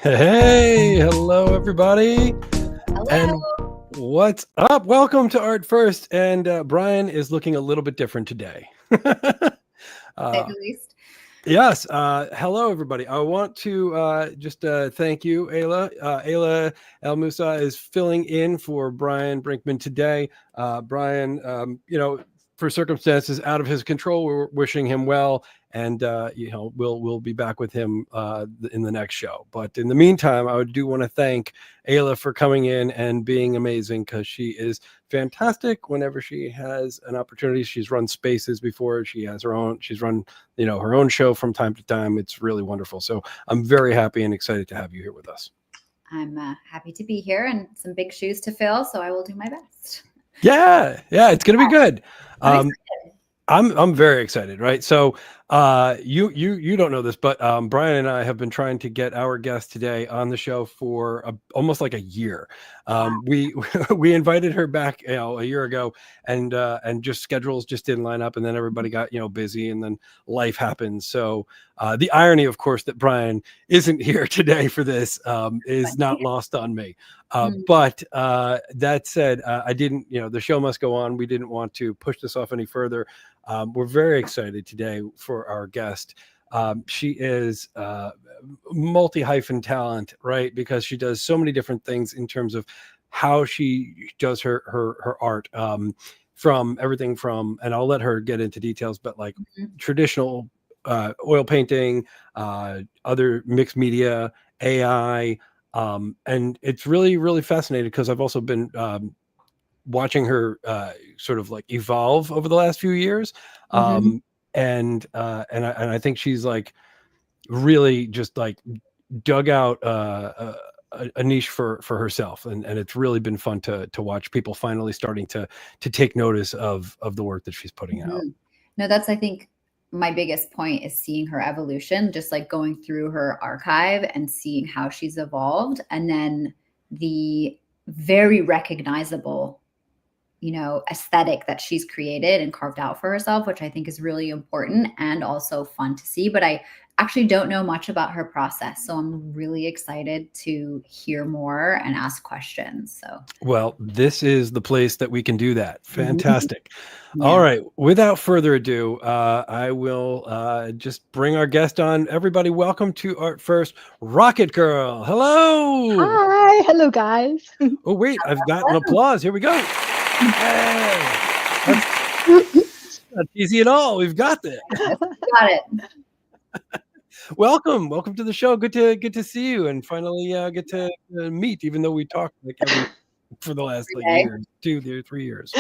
Hey, hello everybody, and Hello. what's up? Welcome to Art First, and Brian is looking a little bit different today. Say uh, the least. yes, hello everybody. I want to just thank you, Ayla. Ayla El Musa is filling in for Bryan Brinkman today. Brian, for circumstances out of his control, we're wishing him well, and we'll be back with him in the next show. But in the meantime, I do want to thank Ayla for coming in and being amazing, because she is fantastic whenever she has an opportunity. She's run spaces before. She's run her own show from time to time. It's really wonderful. So I'm very happy and excited to have you here with us. I'm happy to be here and some big shoes to fill, so I will do my best. Yeah, it's gonna be good. I'm Um, excited. I'm very excited, right? So you don't know this, but Brian and I have been trying to get our guest today on the show for almost like a year. Wow. We we invited her back a year ago, and just schedules just didn't line up, and then everybody got busy, and then life happens. So the irony, of course, that Brian isn't here today for this is not lost on me. But that said, I didn't, the show must go on. We didn't want to push this off any further. We're very excited today for our guest. She is multi-hyphen talent, right? Because she does so many different things in terms of how she does her art. From everything from, and I'll let her get into details, but like traditional oil painting, other mixed media, AI. And it's really, really fascinating, because I've also been watching her sort of like evolve over the last few years. Mhm. And I think she's like really just like dug out a niche for herself, and it's really been fun to watch people finally starting to take notice of the work that she's putting out. Mhm. No, that's, I think, my biggest point is seeing her evolution, just like going through her archive and seeing how she's evolved, and then the very recognizable aesthetic that she's created and carved out for herself, which I think is really important and also fun to see. But I actually don't know much about her process, so I'm really excited to hear more and ask questions. So, Well, this is the place that we can do that. Mhm. Fantastic. All Yeah. right. Without further ado, I will just bring our guest on. Everybody, welcome to Art First, Rocketgirl. Hello. Hi, hello guys. Oh, wait, I've got an applause. Here we go. Hey, that's not easy at all. We've got this. Yes, got it. Welcome to the show. Good to see you, and finally get to meet, even though we talked like every for the last like Every day. year, 3 years.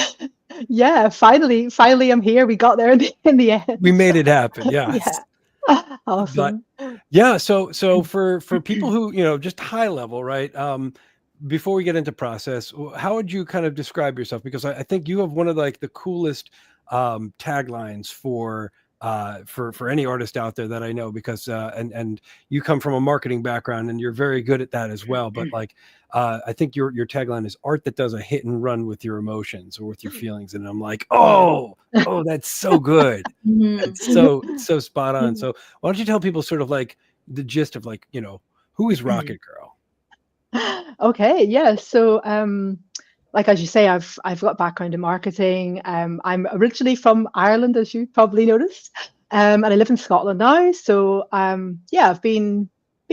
Yeah, finally I'm here. We got there in the We end. made it happen. Yeah. Yes. But Awesome. yeah, so for people who, just high level, right? Before we get into process, how would you kind of describe yourself? Because I think you have one of like the coolest taglines for any artist out there that I know, because and you come from a marketing background, and you're very good at that as well. But like I think your tagline is art that does a hit and run with your emotions or with your feelings. And I'm like, oh, that's so good. Mhm. It's so spot on. So why don't you tell people sort of like the gist of like, who is Rocket Girl? Okay, yeah. So like as you say, I've got background in marketing. I'm originally from Ireland, as you probably noticed. And I live in Scotland now. So yeah, I've been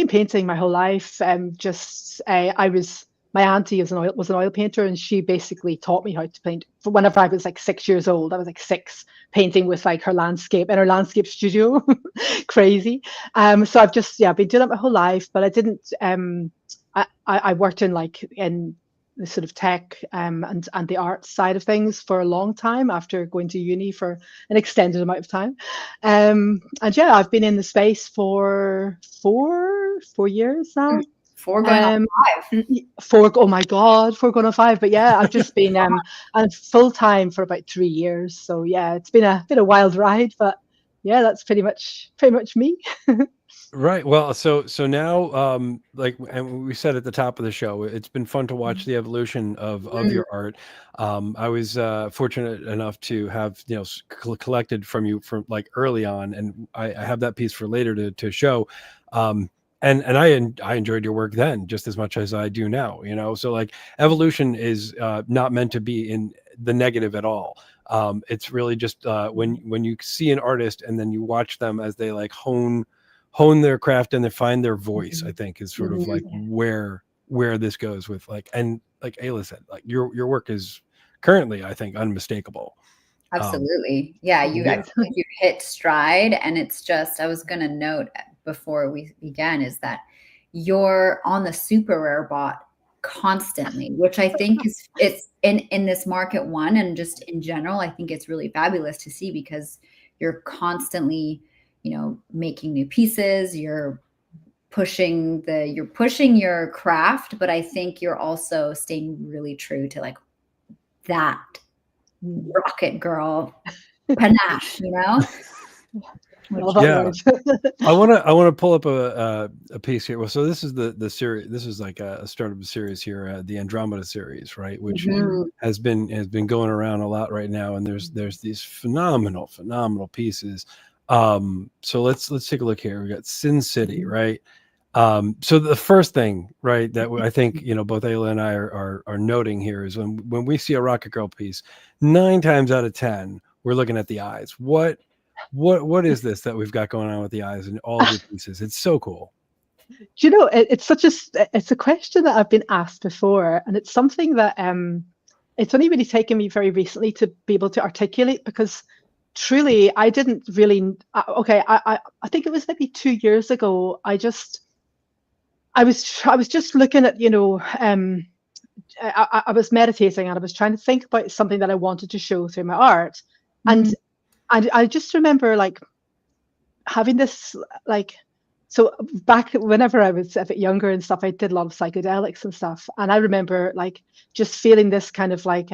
painting my whole life. Just I was my auntie was an oil painter, and she basically taught me how to paint. For whenever I was like 6 years old, I was like six, painting with like her landscape in her landscape studio. Crazy. So I've just been doing that my whole life, but I didn't. I worked in like in the sort of tech and the arts side of things for a long time after going to uni for an extended amount of time. And yeah, I've been in the space for 4 years now. Four going on Um, five. oh my God, 4 going on 5. But yeah, I've just been and full time for about 3 years. So yeah, it's been a wild ride, but yeah, that's pretty much me. Right. Well, so now, like, and we said at the top of the show, it's been fun to watch the evolution of Mm. your art. I was fortunate enough to have collected from you from like early on, and I have that piece for later to show. Um, I enjoyed your work then just as much as I do now, you know. So like evolution is not meant to be in the negative at all. It's really just when you see an artist and then you watch them as they like hone their craft and they find their voice, I think is sort of like where this goes with like, and like Ayla said, like your work is currently, I think, unmistakable. Absolutely. Yeah, I feel like you hit stride. And it's just, I was going to note before we began is that you're on the super rare bot constantly, which I think is it's in this market one, and just in general, I think it's really fabulous to see, because you're constantly, you know, making new pieces, you're pushing your craft, but I think you're also staying really true to like that Rocketgirl panache, you know? Yeah. I want to pull up a piece here. Well, so this is the series. This is like a start of a series here, the Andromeda series, right? Which has been going around a lot right now, and there's these phenomenal pieces. So let's take a look here. We got Sin City, right? So the first thing, right, that I think, you know, both Ayla and I are noting here is when we see a Rocketgirl piece, 9 times out of 10, we're looking at the eyes. What is this that we've got going on with the eyes and all of your pieces? It's so cool. Do you know, it's a question that I've been asked before, and it's something that it's only really taken me very recently to be able to articulate, because truly I didn't really I think it was maybe 2 years ago. I was just looking at, you know, I was meditating and I was trying to think about something that I wanted to show through my art, and I just remember like having this like, so back whenever I was a bit younger and stuff, I did a lot of psychedelics and stuff, and I remember like just feeling this kind of like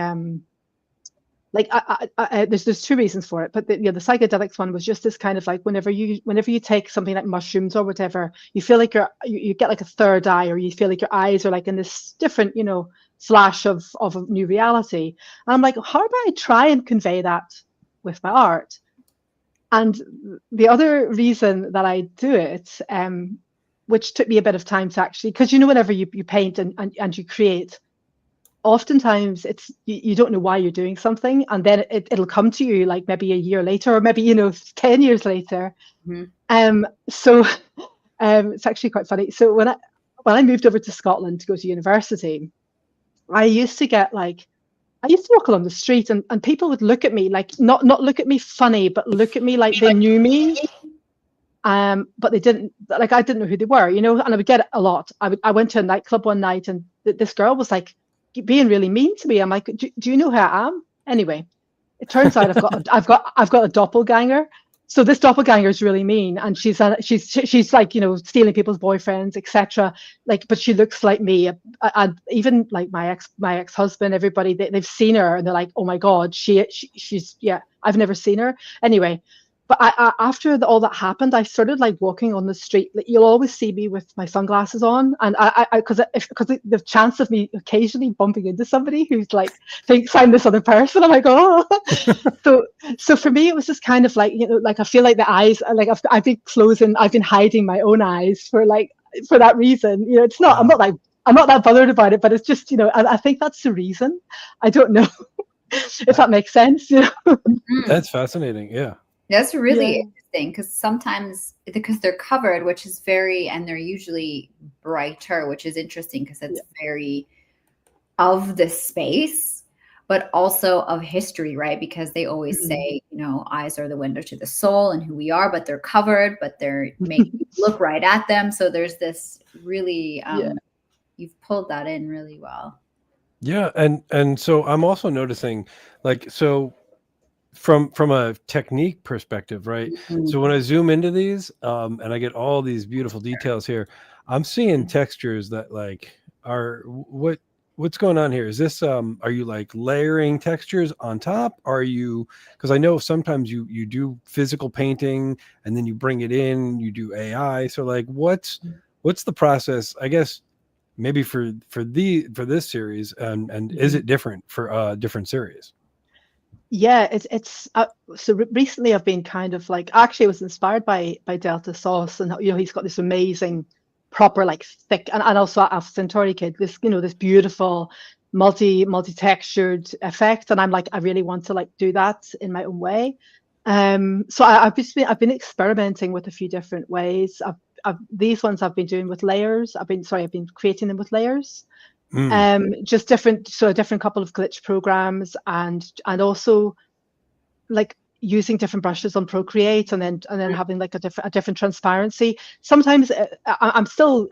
there's 2 reasons for it, but the psychedelics one was just this kind of like whenever you take something like mushrooms or whatever, you feel like you get like a third eye, or you feel like your eyes are like in this different, you know, flash of a new reality. And I'm like, how about I try and convey that with my art? And the other reason that I do it, which took me a bit of time to actually, because you know, whenever you paint and you create, oftentimes it's you don't know why you're doing something, and then it'll come to you like maybe a year later, or maybe, you know, 10 years later. So it's actually quite funny. So when I moved over to Scotland to go to university, I used to walk along the street, and people would look at me like, not look at me funny, but look at me like they knew me. But they didn't, like, I didn't know who they were, you know, and I would get it a lot. I went to a nightclub one night, and this girl was like being really mean to me. I'm like, do you know who I am? Anyway, it turns out I've got a doppelganger. So this doppelganger is really mean, and she's like, you know, stealing people's boyfriends, etc. Like, but she looks like me. And even like my ex-husband, everybody, they've seen her and they're like, oh my God, she's yeah. I've never seen her. Anyway, but after all that happened, I started like walking on the street. Like, you'll always see me with my sunglasses on, and because the chance of me occasionally bumping into somebody who's like thinks I'm this other person, I'm like, oh. So for me, it was just kind of like, you know, like I feel like the eyes, like I've been hiding my own eyes for that reason. You know, it's not. Wow. I'm not that bothered about it, but it's just, you know, I think that's the reason. I don't know if that makes sense. You know? That's fascinating. Yeah. That's really interesting, because sometimes, because they're covered, which is and they're usually brighter, which is interesting because it's very of the space, but also of history, right? Because they always say, you know, eyes are the window to the soul and who we are, but they're covered, but they're making you look right at them. So there's this really, you've pulled that in really well. Yeah. And so I'm also noticing, like, so from a technique perspective, right? So when I zoom into these, and I get all these beautiful details here, I'm seeing textures that like are what's going on here? Is this are you like layering textures on top? Are you, because I know sometimes you do physical painting and then you bring it in, you do AI. So like what's the process, I guess, maybe for this series, and is it different for different series? Yeah, it's so recently I've been kind of like, actually I was inspired by Delta Sauce, and you know, he's got this amazing proper like thick, and also a Centauri kid, this, you know, this beautiful multi-textured effect, and I'm like, I really want to like do that in my own way. So I've been experimenting with a few different ways. These ones I've been doing with layers. I've been creating them with layers. Just different couple of glitch programs, and also like using different brushes on Procreate, and then having like a different transparency. Sometimes I'm still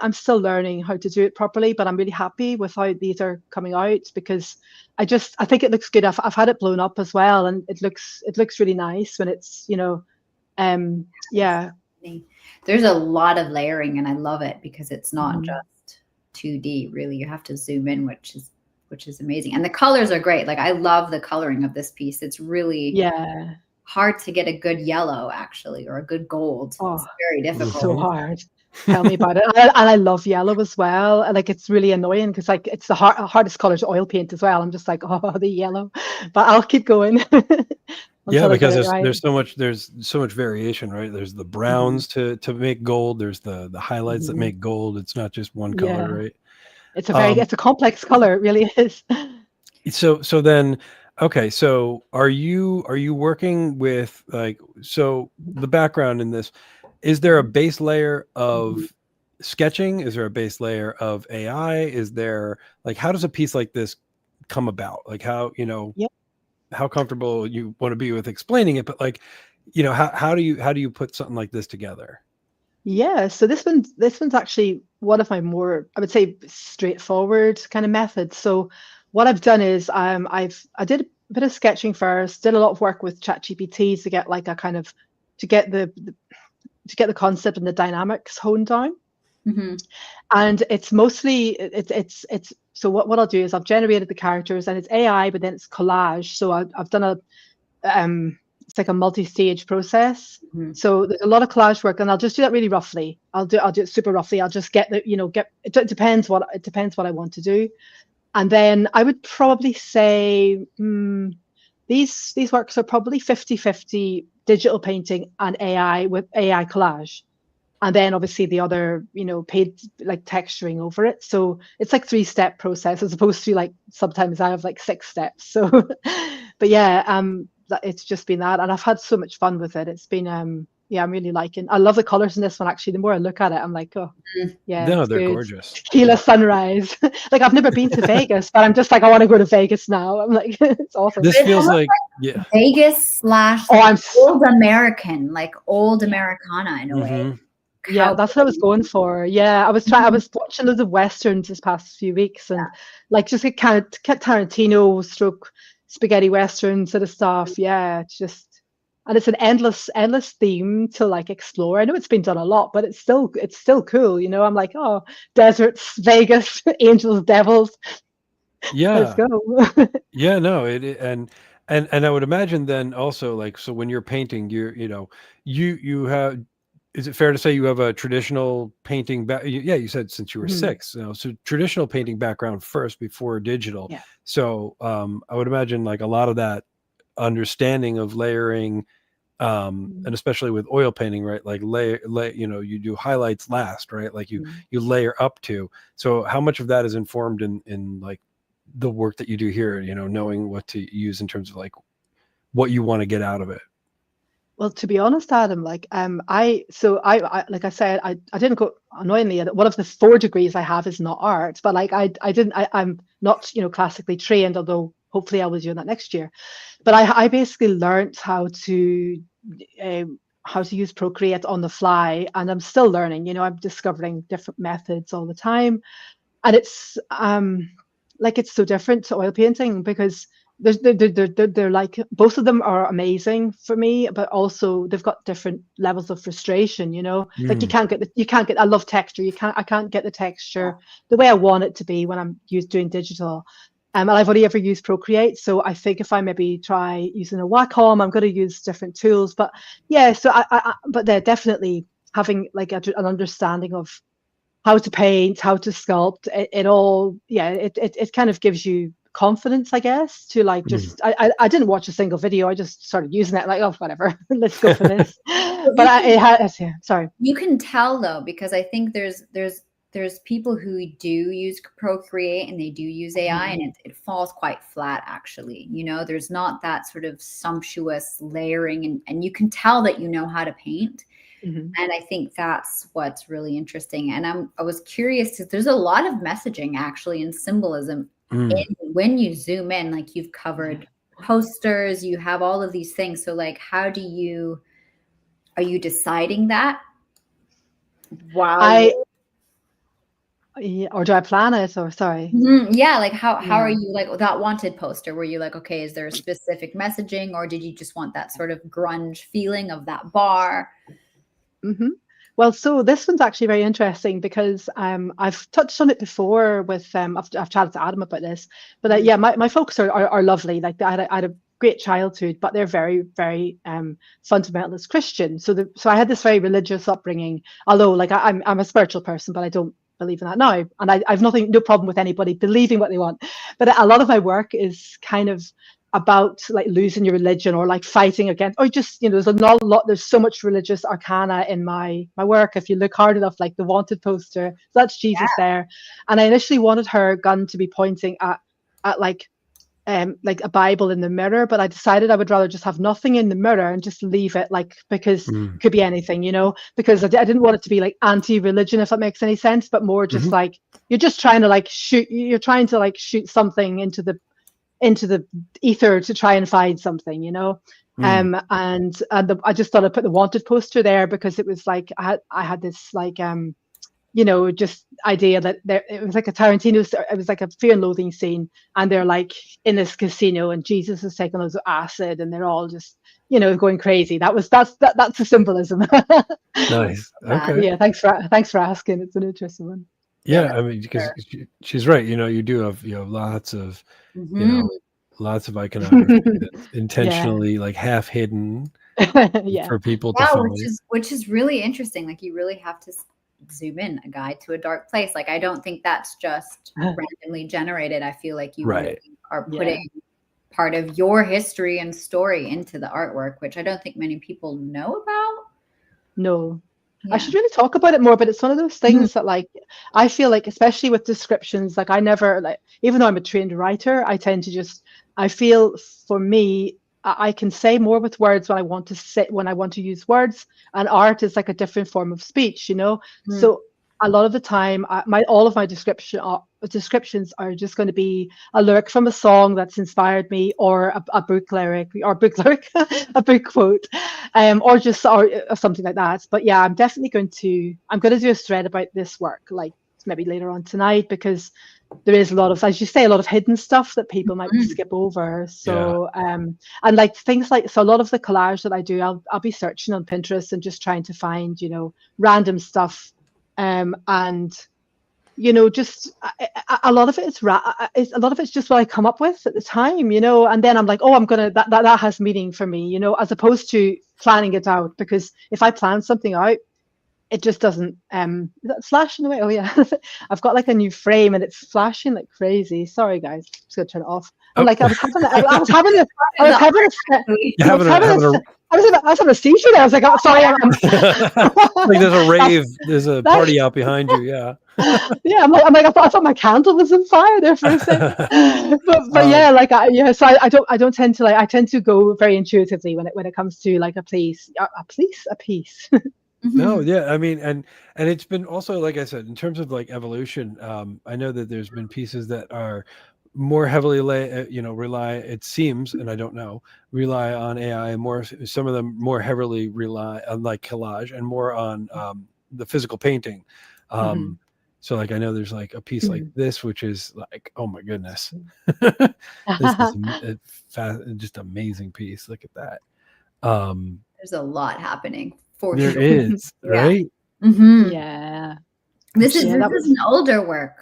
learning how to do it properly, but I'm really happy with how these are coming out, because I think it looks good. I've had it blown up as well, and it looks really nice when it's, you know, yeah. There's a lot of layering, and I love it because it's not just 2D. Really, you have to zoom in, which is amazing. And the colors are great. Like, I love the coloring of this piece. It's really hard to get a good yellow, actually, or a good gold. Oh, it's very difficult. So hard. Tell me about it. And I love yellow as well. And like, it's really annoying because like it's the hardest color to oil paint as well. I'm just like, oh, the yellow, but I'll keep going. Yeah, because there's so much variation, right? There's the browns to make gold. There's the highlights that make gold. It's not just one color, right? It's a complex color. It really is. So then, okay. So are you working with like, so the background in this, is there a base layer of sketching? Is there a base layer of AI? Is there, like, how does a piece like this come about? Like, how, you know, how comfortable you want to be with explaining it, but like, you know, how do you put something like this together? Yeah, so this one's actually one of my more, I would say, straightforward kind of methods. So what I've done is I did a bit of sketching first, did a lot of work with ChatGPT to get like a kind of to get the concept and the dynamics honed down. And it's mostly it's so what I'll do is I've generated the characters, and it's AI, but then it's collage. So I've done it's like a multi-stage process. So there's a lot of collage work, and I'll just do that really roughly. I'll do it super roughly. I'll just get it depends what I want to do. And then I would probably say these works are probably 50-50 digital painting and AI with AI collage. And then obviously the other, you know, paid like texturing over it. So it's like 3-step process as opposed to like sometimes I have like 6 steps. So, but yeah, it's just been that, and I've had so much fun with it. It's been I'm really liking. I love the colors in this one. Actually, the more I look at it, I'm like, oh yeah, no, they're good. gorgeous. Tequila sunrise. Like, I've never been to Vegas, but I'm just like, I want to go to Vegas now. I'm like, it's awesome. This feels like Vegas / old American, like old Americana in a way. Yeah, that's what I was going for. Yeah, I was watching loads of westerns this past few weeks, and like just get kind of Tarantino stroke spaghetti western sort of stuff. Yeah, it's just, and it's an endless theme to like explore. I know it's been done a lot, but it's still cool. You know, I'm like, oh, deserts, Vegas, angels, devils. Yeah, let's go. Yeah, no, and I would imagine then also, like, so when you're painting, you have. Is it fair to say you have a traditional painting you said since you were 6, so traditional painting background first before digital. So I would imagine like a lot of that understanding of layering, and especially with oil painting, right? Like you do highlights last, right? Like you layer up to. So how much of that is informed in like the work that you do here, knowing what to use in terms of like what you want to get out of it? Well, to be honest, Adam, like I like I said, I didn't go, annoyingly, one of the 4 degrees I have is not art, but like I'm not classically trained, although hopefully I will do that next year. But I basically learned how to use Procreate on the fly, and I'm still learning. I'm discovering different methods all the time, and it's like it's so different to oil painting because they're like, both of them are amazing for me, but also they've got different levels of frustration. Like you can't get I love texture. I can't get the texture the way I want it to be when I'm doing digital. And I've only ever used Procreate, so I think if I maybe try using a Wacom, I'm going to use different tools. But yeah, so but they're definitely having like an understanding of how to paint, how to sculpt. It all, it kind of gives you confidence, I guess, to like just I didn't watch a single video. I just started using it, like, oh, whatever, let's go for this. But sorry, you can tell though, because I think there's there's people who do use Procreate and they do use AI, and it falls quite flat, actually. You know, there's not that sort of sumptuous layering, and you can tell that you know how to paint. And I think that's what's really interesting. And I was curious, because there's a lot of messaging actually and symbolism when you zoom in. Like, you've covered posters, you have all of these things. So like, are you deciding that? Wow. Yeah, or do I plan it? Or sorry. Yeah, like how are you, like that wanted poster? Were you like, okay, is there a specific messaging, or did you just want that sort of grunge feeling of that bar? Well, so this one's actually very interesting because I've touched on it before with I've chatted to Adam about this, but yeah, my folks are lovely. Like I had a great childhood, but they're very, very fundamentalist Christian. So I had this very religious upbringing. Although, like I'm a spiritual person, but I don't believe in that now, and I've no problem with anybody believing what they want. But a lot of my work is kind of about like losing your religion, or like fighting against, or just, you know, there's so much religious arcana in my work. If you look hard enough, like the wanted poster, that's Jesus there. And I initially wanted her gun to be pointing at like a Bible in the mirror, but I decided I would rather just have nothing in the mirror and just leave it, like, because it could be anything, you know, because I didn't want it to be like anti-religion, if that makes any sense, but more just like you're trying to shoot something into the ether to try and find something, you know. And I just thought I'd put the wanted poster there because it was like I had this like you know, just idea that it was like a Tarantino, it was like a Fear and Loathing scene, and they're like in this casino and Jesus is taking loads of acid and they're all just, you know, going crazy. That's the symbolism. Nice. Okay. Yeah, thanks for asking. It's an interesting one. Yeah, I mean, because she's right. You know, you do have, you know, lots of iconography that's intentionally like half hidden for people to find. which is really interesting. Like, you really have to zoom in, a guide to a dark place. Like, I don't think that's just randomly generated. I feel like you really are putting part of your history and story into the artwork, which I don't think many people know about. No. I should really talk about it more, but it's one of those things that, like, I feel like, especially with descriptions, like I never, like, even though I'm a trained writer, I tend to just, I feel for me, I can say more with words when I want to use words, and art is like a different form of speech, you know. So a lot of the time, all of my descriptions are just going to be a lyric from a song that's inspired me, or a book lyric, a book quote, or something like that. But yeah, I'm going to do a thread about this work, like maybe later on tonight, because there is a lot of, as you say, a lot of hidden stuff that people might skip over. So and like things like, so a lot of the collage that I do, I'll be searching on Pinterest and just trying to find, you know, random stuff, and you know, just a lot of it's just what I come up with at the time, you know, and then I'm like, oh, I'm gonna that has meaning for me, you know, as opposed to planning it out, because if I plan something out, it just doesn't. Is that flashing away? Oh yeah, I've got like a new frame and it's flashing like crazy. Sorry guys, I'm just gonna turn it off. I'm like, I was having a seizure there. I was like, oh, sorry. Like there's a rave, there's a party out behind you. Yeah. Yeah, I'm like, I thought my candle was on fire there for a second. but yeah, like so I don't tend to, like, I tend to go very intuitively when it comes to like a piece. No, yeah, I mean, and it's been also, like I said, in terms of like evolution, I know that there's been pieces that are more heavily rely, it seems, and I don't know, rely on AI, and more, some of them more heavily rely on like collage and more on the physical painting. So like I know there's like a piece like this, which is like, oh my goodness, this is just amazing piece. Look at that. There's a lot happening. There is, right? Yeah. This is an older work.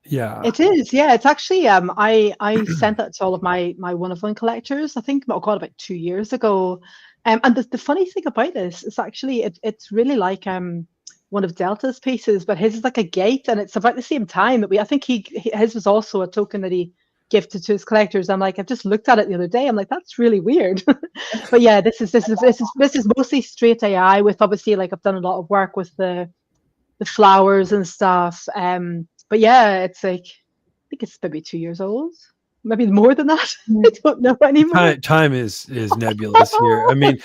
Yeah, it is. Yeah, it's actually I sent that to all of my one-of-one collectors, I think, oh god, about 2 years ago. And the funny thing about this is actually it's really like one of Delta's pieces, but his is like a gate, and it's about the same time that I think his was also a token that he gifted to his collectors. I'm like, I've just looked at it the other day. I'm like, that's really weird. But yeah, this is mostly straight AI with, obviously, like I've done a lot of work with the the flowers and stuff. But yeah, it's like, I think it's maybe 2 years old, maybe more than that. I don't know anymore. Time is nebulous here. I mean,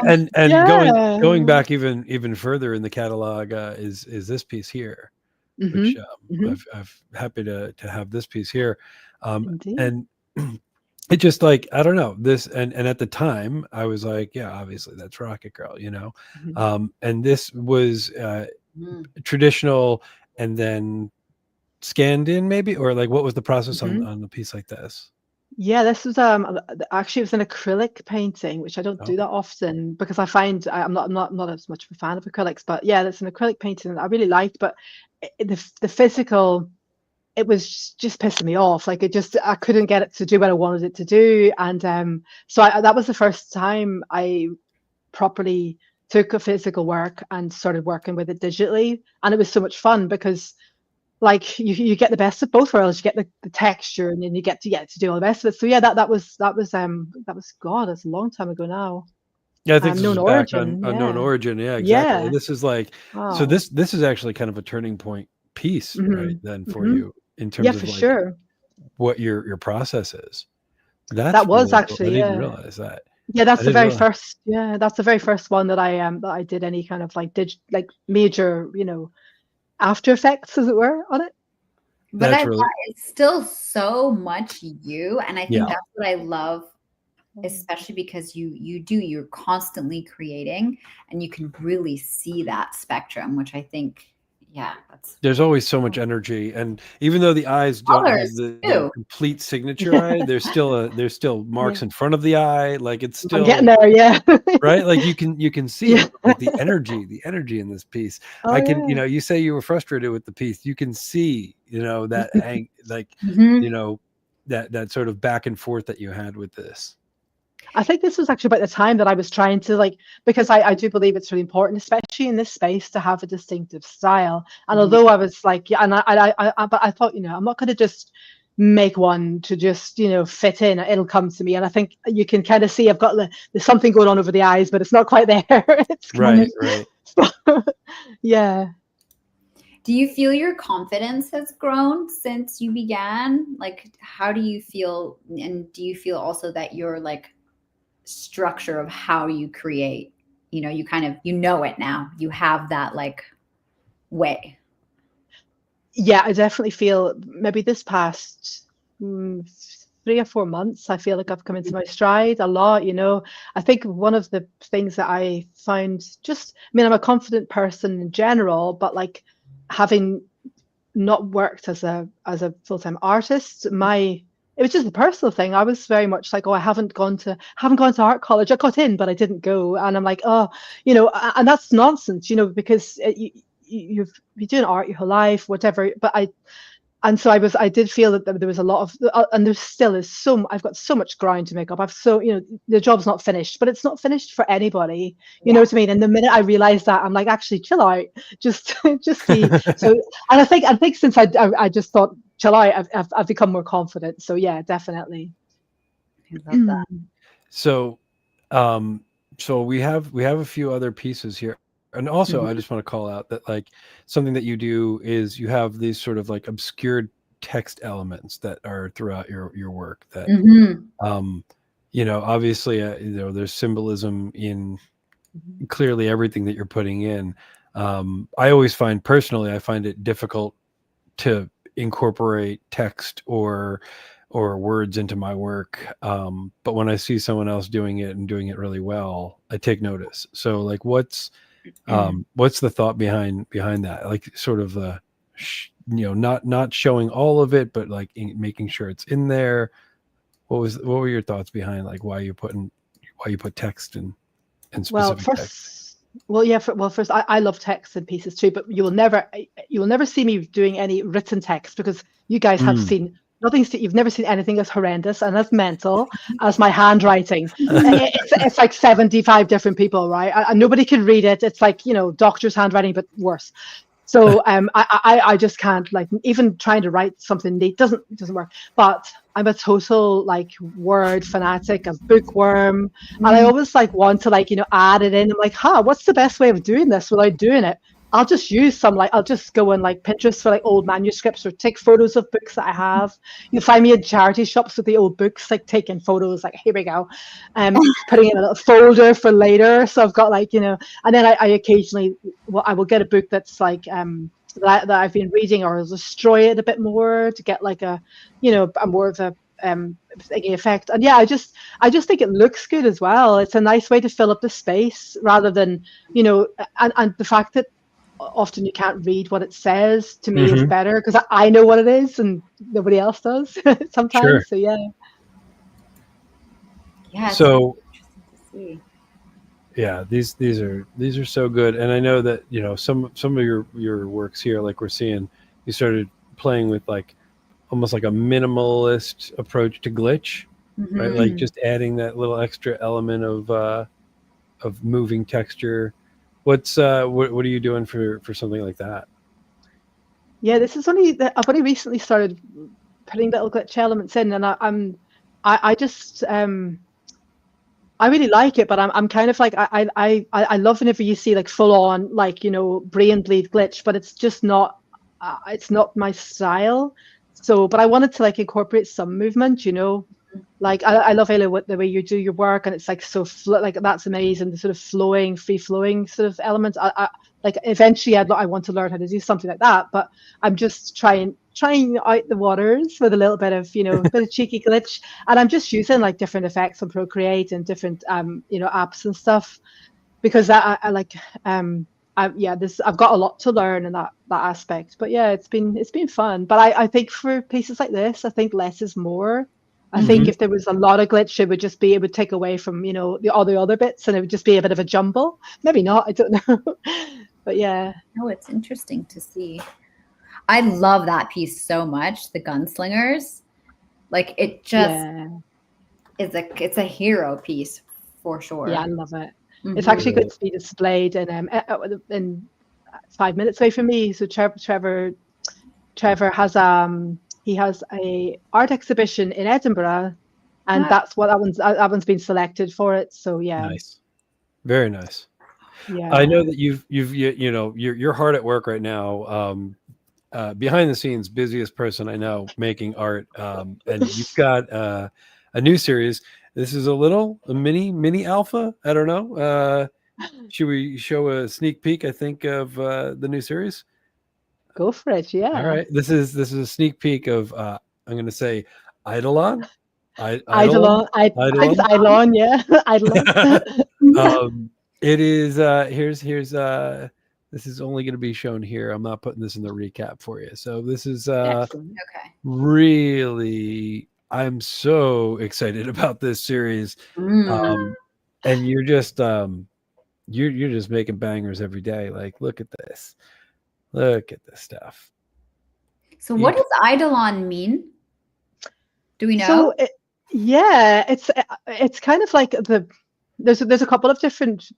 and Yeah. going back even further in the catalog is this piece here, which I've happy to have this piece here, Indeed. and it just like, I don't know, this, and at the time I was like, yeah, obviously that's Rocketgirl, you know. And this was traditional and then scanned in, maybe, or like what was the process on a piece like this? Yeah, this was actually, it was an acrylic painting, which I don't do that often, because I find I'm not as much of a fan of acrylics. But yeah, that's an acrylic painting that I really liked, but the physical, it was just pissing me off. Like, I couldn't get it to do what I wanted it to do. And so that was the first time I properly took a physical work and started working with it digitally. And it was so much fun because, like, you get the best of both worlds. You get the texture, and then you get to do all the rest of it. So yeah, that was God, that's a long time ago now. Yeah, I think this Unknown is back Origin. on Unknown Origin. Yeah, exactly. Yeah. This is like, Wow. so this is actually kind of a turning point piece, right? Then for you, in terms of for like sure. what your process is. That was really cool. actually, I didn't realize that. Yeah, that's the very first. Yeah, that's the very first one that I did any kind of like major, After Effects, as it were, on it. But it's still so much you, and I think that's what I love, especially because you're constantly creating, and you can really see that spectrum, which I think, there's always so much energy, and even though the eyes don't have the complete signature eye, there's still marks in front of the eye, like it's still, I'm getting there, yeah. Right, like you can see it, like the energy in this piece. You say you were frustrated with the piece, you can see, that like that sort of back and forth that you had with this. I think this was actually about the time that I was trying to, because I do believe it's really important, especially in this space, to have a distinctive style. And although I was like, but I thought, I'm not going to just make one to just, fit in. It'll come to me. And I think you can kind of see I've got there's something going on over the eyes, but it's not quite there. It's right. Yeah. Do you feel your confidence has grown since you began? Like, how do you feel? And do you feel also that your structure of how you create, you kind of, it now, you have that way? Yeah, I definitely feel maybe this past 3 or 4 months, I feel like I've come into my stride a lot. I think one of the things that I found, I'm a confident person in general, but having not worked as a full-time artist, it was just a personal thing. I was very much like, I haven't gone to art college. I got in, but I didn't go. And I'm like, and that's nonsense, because you've been doing art your whole life, whatever. But I did feel that there was a lot of, and there still is I've got so much ground to make up. The job's not finished, but it's not finished for anybody. You know what I mean? And the minute I realized that, I'm like, actually, chill out, just see. So, and I think since I just thought, chill out, I've become more confident. So yeah, definitely. I love that. So, so we have a few other pieces here. And also, I just want to call out that something that you do is you have these sort of obscured text elements that are throughout your work that, obviously, there's symbolism in clearly everything that you're putting in. I always find it difficult to incorporate text or words into my work. But when I see someone else doing it and doing it really well, I take notice. So what's the thought behind that? Sort of not showing all of it, but making sure it's in there. What were your thoughts behind why you put text in specific text? First, I love text in pieces too, but you will never see me doing any written text, because you guys have seen you've never seen anything as horrendous and as mental as my handwriting. It's like 75 different people, right? And nobody can read it. It's like, doctor's handwriting, but worse. So I just can't, even trying to write something neat doesn't work. But I'm a total word fanatic, a bookworm, and I always want to add it in. I'm like, what's the best way of doing this without doing it? I'll just use some, like, I'll just go on like Pinterest for like old manuscripts or take photos of books that I have. You'll find me in charity shops with the old books, like taking photos, like, here we go. Putting in a little folder for later. So I've got like, and then I occasionally, well, I will get a book that's like, that I've been reading, or I'll destroy it a bit more to get like a more of a thinking effect. And yeah, I just think it looks good as well. It's a nice way to fill up the space rather than, and the fact that often you can't read what it says, to me is better, because I know what it is and nobody else does sometimes. Sure. So yeah. Yeah. So See. yeah, these are so good. And I know that, some of your works here, like we're seeing, you started playing with like almost like a minimalist approach to glitch, right? Like just adding that little extra element of moving texture. What are you doing for something like that? Yeah, this is I've only recently started putting little glitch elements in, and I just I really like it, but I'm kind of like, I love whenever you see like full on, like, brain bleed glitch, but it's just not it's not my style. So, but I wanted to like incorporate some movement, like I love, Ayla, the way you do your work, and it's like so like that's amazing, the sort of free flowing sort of element. I like eventually I want to learn how to do something like that, but I'm just trying out the waters with a little bit of bit of cheeky glitch, and I'm just using like different effects on Procreate and different apps and stuff, because I like I've got a lot to learn in that aspect. But yeah, it's been fun. But I think for pieces like this, I think less is more. I think if there was a lot of glitch, it would take away from all the other bits, and it would just be a bit of a jumble. Maybe not, I don't know. But yeah. No, it's interesting to see. I love that piece so much, the Gunslingers. Like, it just it's a hero piece for sure. Yeah, I love it. It's actually going to be displayed in 5 minutes away from me. So Trevor has he has a art exhibition in Edinburgh, and that's what that one's been selected for it. So yeah. Nice. Very nice. Yeah. I know that you're hard at work right now. Behind the scenes, busiest person I know making art. And you've got a new series. This is a mini alpha. I don't know. Should we show a sneak peek, I think, of the new series? Go for it. Yeah. All right. This is a sneak peek of I'm going to say Eidolon. Eidolon. I think it's Eidolon. Yeah. Eidolon. It is here's this is only going to be shown here. I'm not putting this in the recap for you. So this is really, I'm so excited about this series. And you're just you're just making bangers every day. Like, look at this stuff. So what does Eidolon mean? Do we know? So it's kind of like there's a couple of different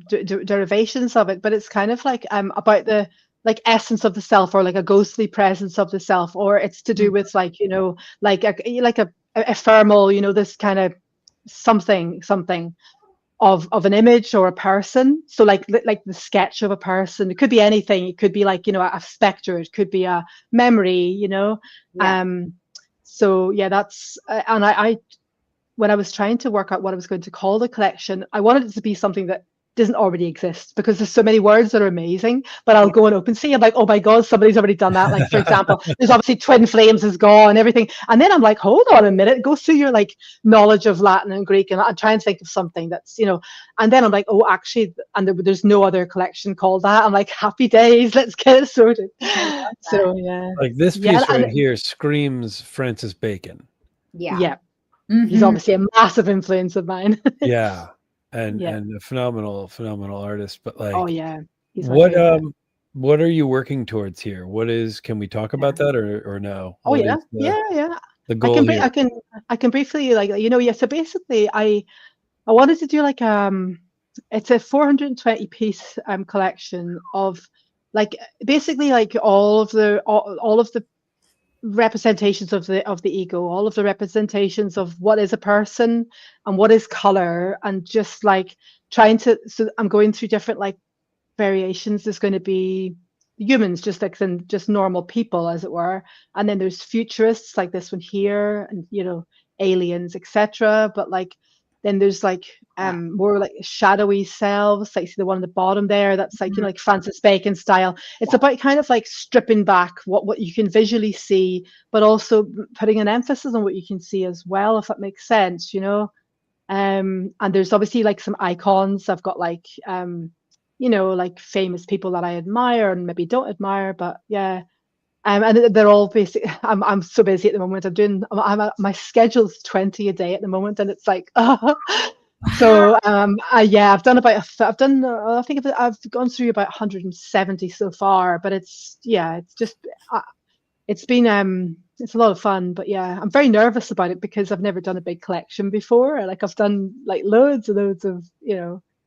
derivations of it, but it's kind of like about the like essence of the self, or like a ghostly presence of the self, or it's to do with like like a ephemeral, this kind of something of an image or a person. So like the sketch of a person. It could be anything. It could be like a spectre. It could be a memory. So yeah, that's and I when I was trying to work out what I was going to call the collection, I wanted it to be something that doesn't already exist, because there's so many words that are amazing, but I'll go and OpenSea, I'm like, oh my God, somebody's already done that. Like, for example, there's obviously Twin Flames is gone, everything. And then I'm like, hold on a minute, go through your like knowledge of Latin and Greek, and I try and think of something that's, and then I'm like, oh, actually, and there's no other collection called that. I'm like, happy days, let's get it sorted. So yeah. Like this piece here screams Francis Bacon. Yeah. He's obviously a massive influence of mine. Yeah. And a phenomenal artist. But like, oh yeah, what are you working towards here? Can we talk about that or no? Oh yeah. The goal here? I can briefly so basically I wanted to do like it's a 420 piece collection of like basically like all of the representations of the ego, all of the representations of what is a person and what is color, and just like so I'm going through different like variations. There's going to be humans, just like just normal people, as it were, and then there's futurists like this one here, and aliens, etc. But like then there's like more like shadowy selves, like see the one at the bottom there, that's like like Francis Bacon style. It's about kind of like stripping back what you can visually see, but also putting an emphasis on what you can see as well, if that makes sense. And there's obviously like some icons. I've got like like famous people that I admire and maybe don't admire, but yeah. And they're all basically. I'm so busy at the moment. My schedule's 20 a day at the moment, and it's like, so yeah, I've done I think I've gone through about 170 so far, but it's just it's been it's a lot of fun, but yeah, I'm very nervous about it because I've never done a big collection before. Like I've done like loads and loads of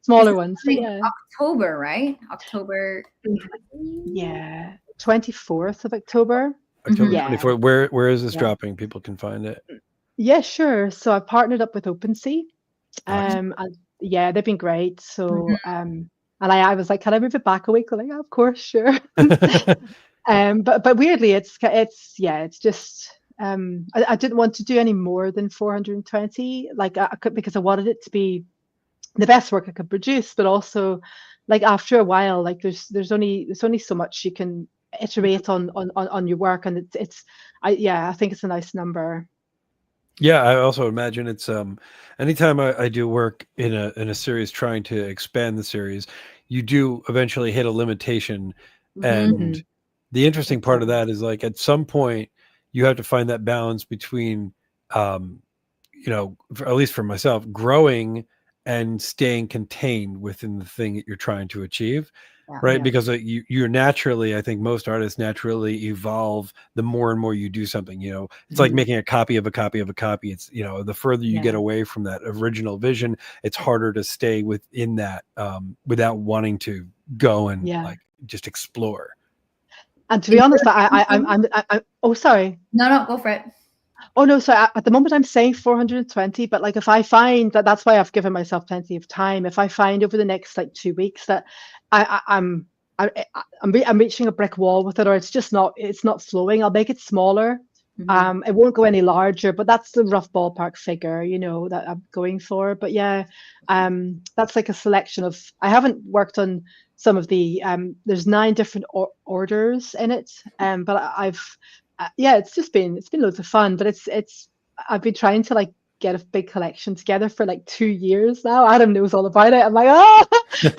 smaller ones. So, yeah. October, right? October. Yeah. 24th of October. October Yeah. 24th. Where is this dropping? People can find it. Yeah, sure. So I partnered up with OpenSea. And yeah, they've been great. So and I was like, can I move it back a week? They're like, of course, sure. But weirdly, it's just I didn't want to do any more than 420, like because I wanted it to be the best work I could produce, but also like after a while, like there's only so much you can iterate on your work, and I think it's a nice number. Yeah, I also imagine it's anytime I do work in a series trying to expand the series, you do eventually hit a limitation. And the interesting part of that is like at some point you have to find that balance between at least for myself, growing and staying contained within the thing that you're trying to achieve. Right. Yeah. Because you're naturally, I think most artists naturally evolve the more and more you do something, it's like making a copy of a copy of a copy. It's, the further you get away from that original vision, it's harder to stay within that without wanting to go and like just explore. And to be honest, I'm oh, sorry. No, go for it. Oh no, so at the moment I'm saying 420, but like if I find that's why I've given myself plenty of time. If I find over the next like 2 weeks that I'm reaching a brick wall with it, or it's not flowing, I'll make it smaller. It won't go any larger, but that's the rough ballpark figure, that I'm going for. But yeah, that's like a selection of. I haven't worked on some of the. There's 9 different orders in it, but I've. it's been loads of fun, but I've been trying to like get a big collection together for like 2 years now. Adam knows all about it. I'm like,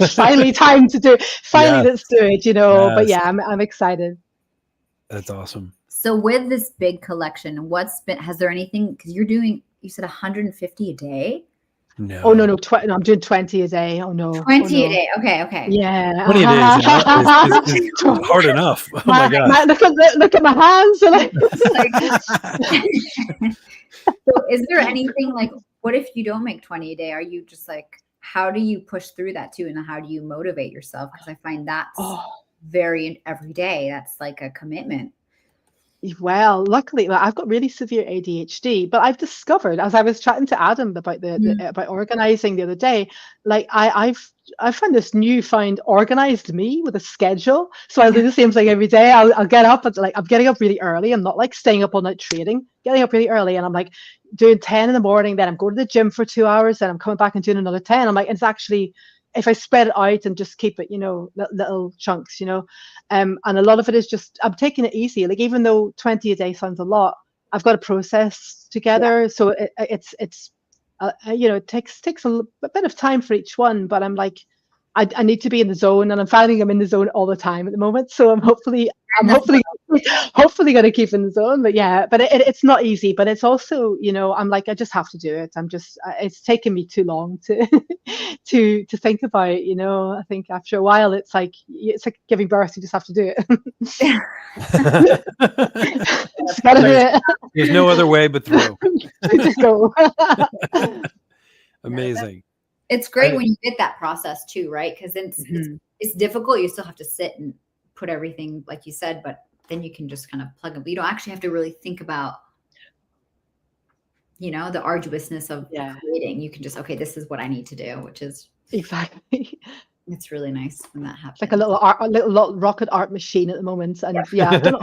finally time to do it. Finally, let's do it, Yes. But yeah, I'm excited. That's awesome. So with this big collection, has there anything, because you said 150 a day? No. Oh no, I'm doing 20 a day. Oh no. 20 a day. Okay. Yeah. 20 a day is hard enough. Oh my God. Look at my hands. So is there anything like, what if you don't make 20 a day? Are you just like, how do you push through that too? And how do you motivate yourself? Because I find that's very every day. That's like a commitment. Well, luckily, I've got really severe ADHD, but I've discovered, as I was chatting to Adam about about organizing the other day, like I found this newfound organized me with a schedule. So I'll do the same thing every day. I'll get up at I'm getting up really early. I'm not like staying up all night trading. Getting up really early, and I'm like doing 10 in the morning. Then I'm going to the gym for 2 hours. Then I'm coming back and doing another 10. I'm like, it's actually, if I spread it out and just keep it, little chunks, and a lot of it is just, I'm taking it easy. Like, even though 20 a day sounds a lot, I've got a process together. Yeah. So it takes a bit of time for each one, but I'm like, I need to be in the zone, and I'm finding I'm in the zone all the time at the moment. So I'm hopefully going to keep in the zone. But yeah, but it's not easy. But it's also, I'm like, I just have to do it. It's taken me too long to to think about it. I think after a while, it's like giving birth. You just have to do it. There's no other way but through. Just go. Amazing. It's great when you get that process too, right? Because then it's difficult. You still have to sit and put everything, like you said, but then you can just kind of plug it. You don't actually have to really think about, the arduousness of creating. You can just, okay, this is what I need to do, which is exactly. It's really nice when that happens. It's like a little rocket art machine at the moment. And yeah, I've done.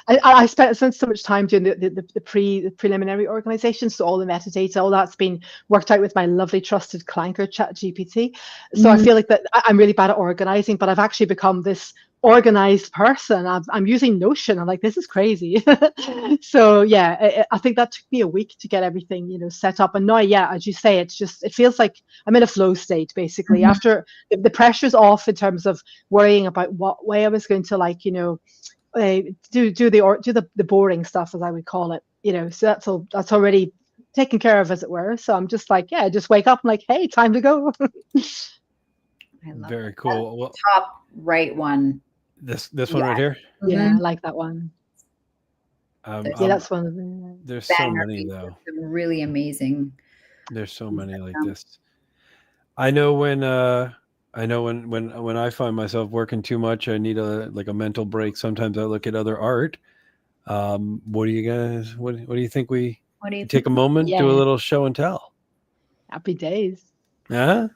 I spent so much time doing the preliminary organization, so all the metadata, all that's been worked out with my lovely trusted clanker ChatGPT. So I feel like that I'm really bad at organizing, but I've actually become this organized person. I'm using Notion. I'm like, this is crazy. So yeah, I think that took me a week to get everything, set up. And now, yeah, as you say, it feels like I'm in a flow state basically. After the pressure's off in terms of worrying about what way I was going to do the boring stuff, as I would call it. So that's already taken care of, as it were. So I'm just like, yeah, just wake up and like, hey, time to go. I love Very cool. Well, top right one. This one right here. Yeah, I like that one. Yeah, that's one of the. There's so many though. Really amazing. There's so many like this. I know when I find myself working too much, I need a mental break. Sometimes I look at other art. What do you guys? What do you think we take a moment, do a little show and tell? Happy days. Yeah.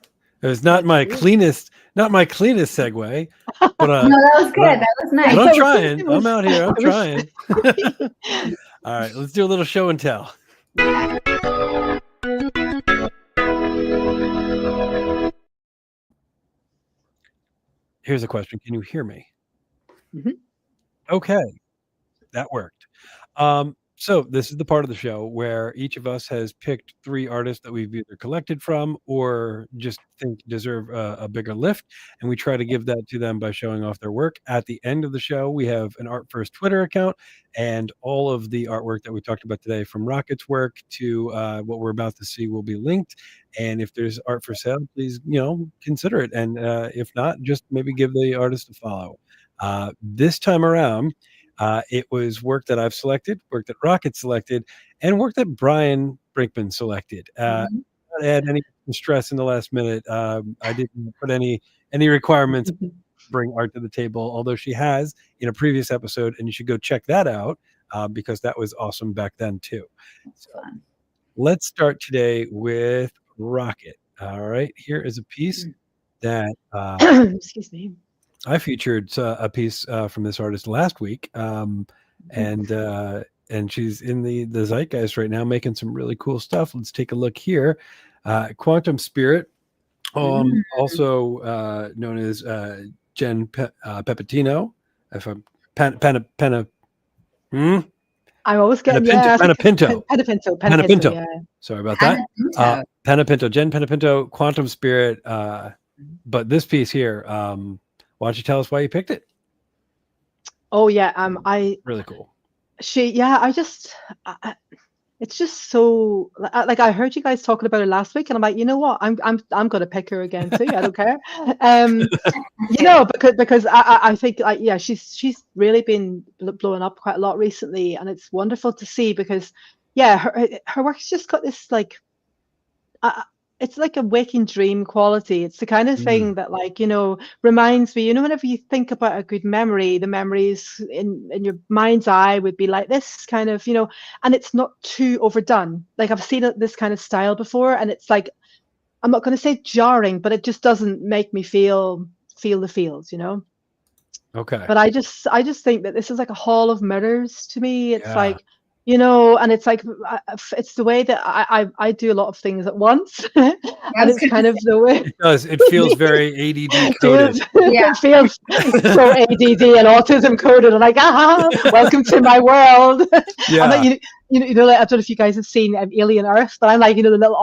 It was not my cleanest segue, but no, that was good. That was nice. But I'm trying. I'm out here. I'm trying. All right, let's do a little show and tell. Here's a question. Can you hear me? Mm-hmm. Okay, that worked. So this is the part of the show where each of us has picked 3 artists that we've either collected from or just think deserve a bigger lift, and we try to give that to them by showing off their work. At the end of the show, we have an Art First Twitter account, and all of the artwork that we talked about today, from Rocket's work to what we're about to see, will be linked. And if there's art for sale, please consider it, and if not, just maybe give the artist a follow. This time around, it was work that I've selected, work that Rocket selected, and work that Bryan Brinkman selected. Not add any stress in the last minute. I didn't put any requirements to bring art to the table, although she has in a previous episode, and you should go check that out because that was awesome back then too. So let's start today with Rocket. All right, here is a piece that excuse me. I featured a piece from this artist last week, and she's in the zeitgeist right now, making some really cool stuff. Let's take a look here. Quantum Spirit, also known as Jen Pepitino. If I'm I always get Penapinto. Yeah. Sorry about that. Penapinto, Jen Penapinto, Quantum Spirit. But this piece here. Why don't you tell us why you picked it? Oh yeah, really cool. It's just so like I heard you guys talking about her last week, and I'm like, you know what, I'm gonna pick her again too. I don't care, because I think she's really been blowing up quite a lot recently, and it's wonderful to see because her work's just got this it's like a waking dream quality. It's the kind of thing that reminds me, whenever you think about a good memory, the memories in your mind's eye would be like this kind of, and it's not too overdone. Like I've seen this kind of style before, and it's like, I'm not going to say jarring, but it just doesn't make me feel the feels, Okay. But I just think that this is like a hall of mirrors to me. It's like, and it's like, it's the way that I do a lot of things at once. And it's kind of the way it does. It feels very ADD coded. It feels so ADD and autism coded. And like, welcome to my world. Yeah. I'm like, I don't know if you guys have seen Alien Earth, but I'm like, the little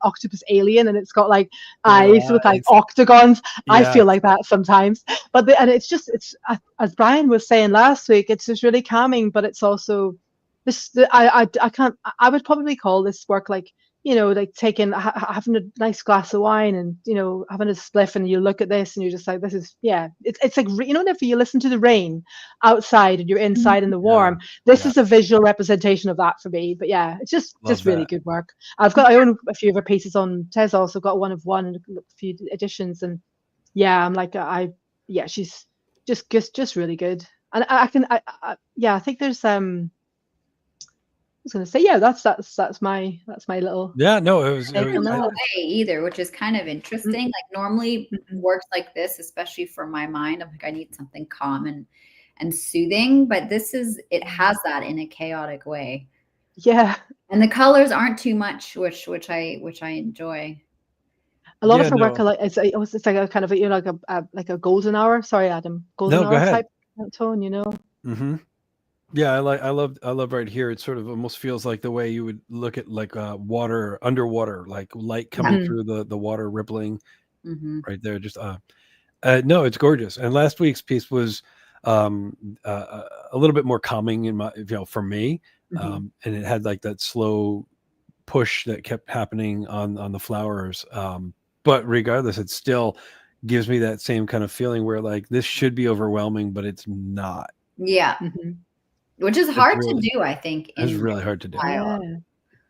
octopus alien, and it's got like eyes with like octagons. Yeah. I feel like that sometimes. But it's as Bryan was saying last week, it's just really calming, but it's also I would probably call this work like taking having a nice glass of wine and having a spliff, and you look at this and you're just like, this is it's like whenever you listen to the rain outside and you're inside in the warm, this is a visual representation of that for me. But it's just really good work. I own a few of her pieces on Tezos. Also got one of one and a few editions, and I'm like she's just really good. And I think there's was going to say, yeah, that's my little Yeah, no, it was, take on that. way either, which is kind of interesting. Like normally works like this, especially for my mind, I'm like, I need something calm and soothing, but it has that in a chaotic way. Yeah, and the colors aren't too much, which I enjoy. a lot of her work, it's like a kind of like a golden hour. Sorry, Adam, golden hour type tone, Mm-hmm. Yeah, I love right here. It sort of almost feels like the way you would look at like water underwater, like light coming through the water rippling right there. Just no, it's gorgeous. And last week's piece was a little bit more calming in my, for me, and it had like that slow push that kept happening on the flowers. But regardless, it still gives me that same kind of feeling where like this should be overwhelming, but it's not. Yeah. Which is hard to do, I think. It's really hard to do. Yeah,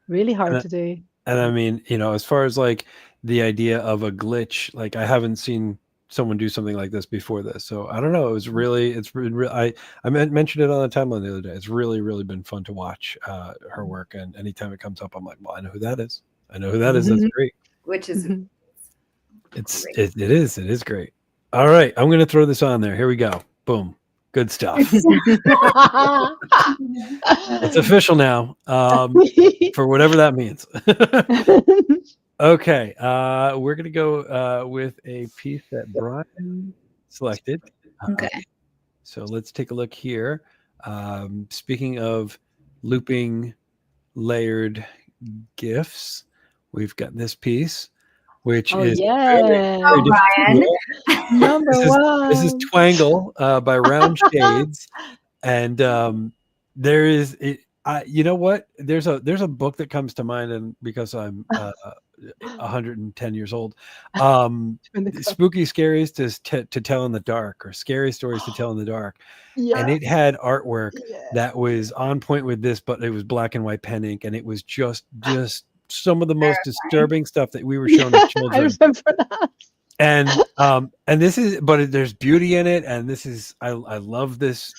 really hard to do. And I mean, as far as like the idea of a glitch, like I haven't seen someone do something like this before this. So I don't know. It's been I mentioned it on the timeline the other day. It's really, really been fun to watch her work. And anytime it comes up, I'm like, well, I know who that is. That's great. Which is it is great. All right. I'm going to throw this on there. Here we go. Boom. Good stuff. It's official now, for whatever that means. Okay, we're going to go with a piece that Bryan selected. Okay. So let's take a look here. Speaking of looping layered GIFs, we've got this piece, which is Bryan. Number one. This is Twangle by Round Shades, and there is you know what? There's a book that comes to mind, and because I'm 110 years old, spooky scaries to tell in the dark, or scary stories to tell in the dark. And it had artwork that was on point with this, but it was black and white pen ink, and it was just some of the most disturbing stuff that we were shown as children. I remember that. And this is, but there's beauty in it, and this is I love this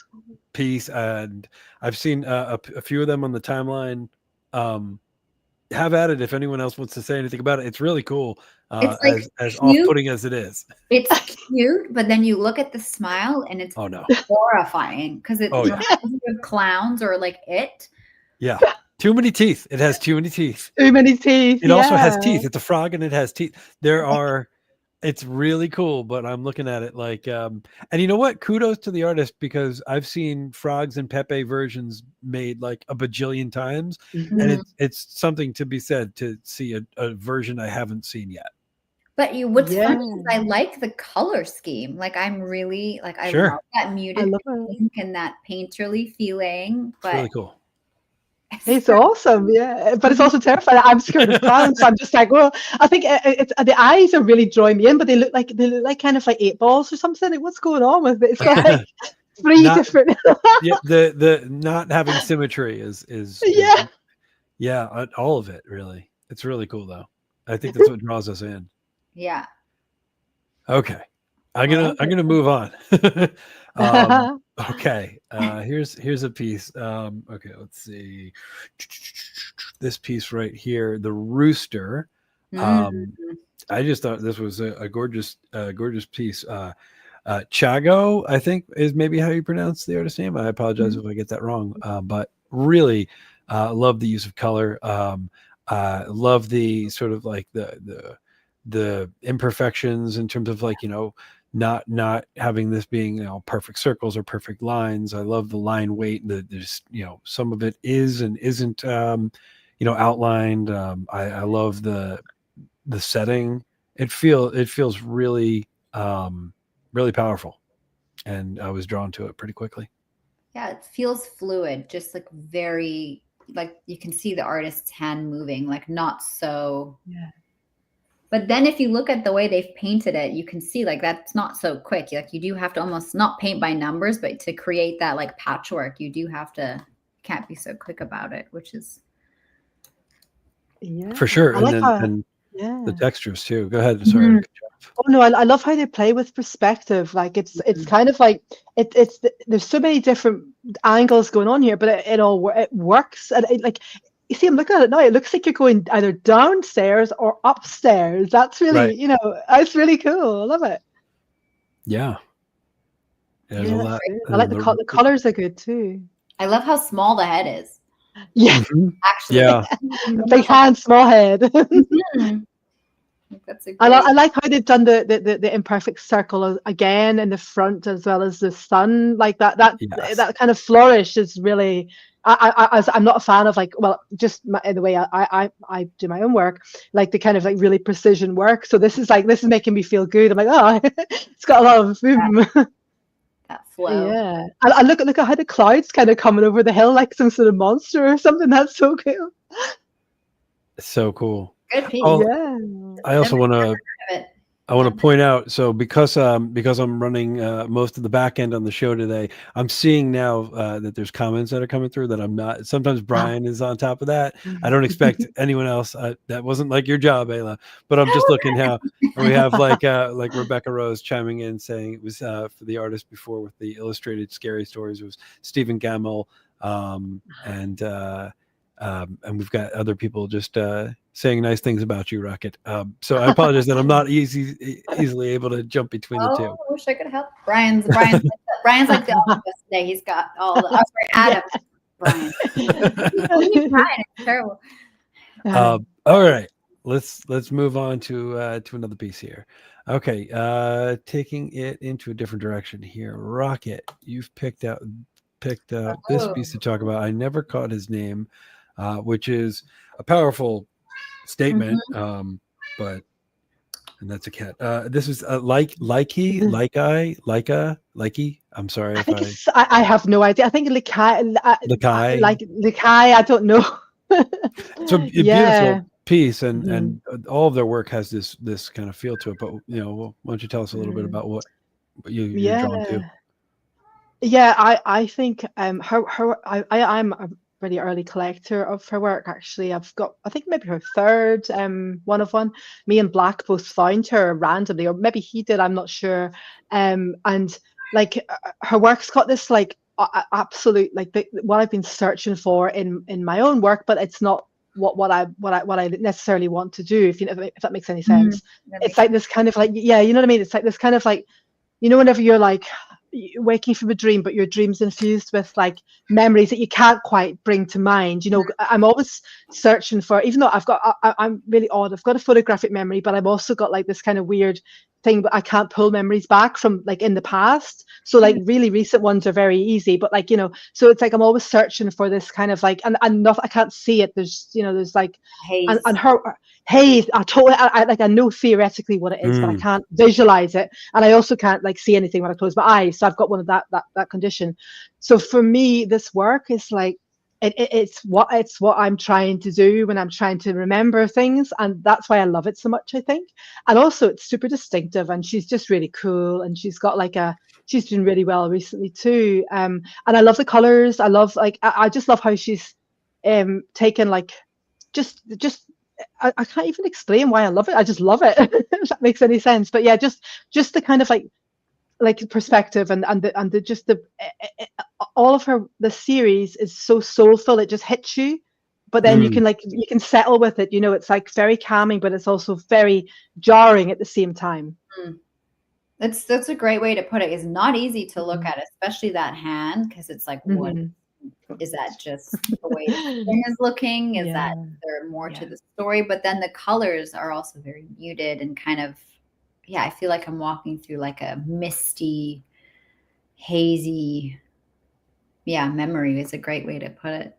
piece, and I've seen a few of them on the timeline. Have at it if anyone else wants to say anything about it. It's really cool, it's like as off-putting as it is. It's cute, but then you look at the smile and it's horrifying because it reminds you of clowns or like it. Yeah. Too many teeth. It has too many teeth. Too many teeth. It also has teeth. It's a frog and it has teeth. It's really cool, but I'm looking at it like, and you know what? Kudos to the artist, because I've seen Frogs and Pepe versions made like a bajillion times, and it's something to be said to see a version I haven't seen yet. But what's funny is I like the color scheme. Like I'm really like I love that muted pink and that painterly feeling. But it's really cool. It's awesome, but it's also terrifying. I'm scared of clowns, so I'm just like, well, I think it's the eyes are really drawing me in, but they look like kind of like 8 balls or something. Like, what's going on with it? It's got like 3 different. The not having symmetry is all of it really. It's really cool though. I think that's what draws us in. Yeah. Okay, I'm gonna move on. Okay, here's a piece. Okay, let's see this piece right here, the rooster. I just thought this was a gorgeous piece. Chago, I think, is maybe how you pronounce the artist name. I apologize if I get that wrong, but really love the use of color. Love the sort of like the imperfections in terms of like, not having this being perfect circles or perfect lines. I love the line weight. There's some of it is and isn't outlined. I love the setting. It feels really really powerful, and I was drawn to it pretty quickly. Yeah, it feels fluid, just like very like you can see the artist's hand moving, like not so. Yeah. But then if you look at the way they've painted it, you can see like that's not so quick. Like you do have to almost not paint by numbers, but to create that like patchwork, you do have to, can't be so quick about it, which is. Yeah, for sure. And the textures too. Go ahead. Sorry. Oh no, I love how they play with perspective. Like it's kind of like it's there's so many different angles going on here, but it works. And like, you see, I'm looking at it now. It looks like you're going either downstairs or upstairs. That's really, Right. that's really cool. I love it. Yeah. There's a lot. I like the colors are good too. I love how small the head is. Yeah. Mhm. Actually, Yeah. Big hand, small head. Mhm. That's a great. I like how they've done the imperfect circle again in the front as well as the sun, like that Yes. that kind of flourish is really. I'm not a fan of like, well, just the way I do my own work, like the kind of like really precision work. So this is making me feel good. I'm like, oh, it's got a lot of that flow. Yeah, I look at how the clouds kind of coming over the hill like some sort of monster or something. That's so cool. It's so cool. Good piece. Oh, Yeah. I also want to. Of it. I want to point out, so because I'm running most of the back end on the show today, I'm seeing now that there's comments that are coming through that I'm not. Sometimes Brian is on top of that. I don't expect anyone else. That wasn't like your job, Ayla. But I'm just looking how we have like Rebecca Rose chiming in saying it was for the artist before with the illustrated scary stories. It was Stephen Gamel, and we've got other people just saying nice things about you, Rocket. So I apologize that I'm not easily able to jump between the two. I wish I could help. Brian's like the office today. He's got all the. Oh, sorry, Adam. Brian. Brian, it's terrible. All right, let's move on to another piece here. Okay, taking it into a different direction here. Rocket, you've picked out this piece to talk about. I never caught his name, which is a powerful statement, but and that's a cat. This is likey. I'm sorry if I have no idea. I think Likai. Like Likai. I don't know. It's a beautiful piece, and all of their work has this kind of feel to it. But why don't you tell us a little bit about what you're drawn to? Yeah, I think I'm a really early collector of her work. Actually, I've got, I think maybe her third one of one. Me and Black both found her randomly, or maybe he did. I'm not sure. And like her work's got this like absolute like what I've been searching for in my own work, but it's not what I necessarily want to do. If that makes any sense. It's like this kind of like, yeah, you know what I mean. It's like this kind of like, whenever you're like waking from a dream, but your dream's infused with like memories that you can't quite bring to mind. I'm always searching for, even though I'm really odd. I've got a photographic memory, but I've also got like this kind of weird thing, but I can't pull memories back from like in the past. So like really recent ones are very easy, but like, so it's like I'm always searching for this kind of like, and I can't see it. There's, there's like, haze. And her haze. I know theoretically what it is, but I can't visualize it, and I also can't like see anything when I close my eyes. So I've got one of that condition. So for me, this work is like it's what I'm trying to do when I'm trying to remember things, and that's why I love it so much, I think. And also it's super distinctive, and she's just really cool, and she's got like she's doing really well recently too. And I love the colors. I love like I just love how she's taken like just I can't even explain why I love it. I just love it. If that makes any sense. But yeah, just the kind of like perspective and all of the series is so soulful. It just hits you, but then you can settle with it. It's like very calming, but it's also very jarring at the same time. That's a great way to put it. It's not easy to look at, especially that hand, because it's like, what is that? Just the way the thing is looking? Is that there more to the story? But then the colors are also very muted and kind of, I feel like I'm walking through like a misty, hazy, memory is a great way to put it.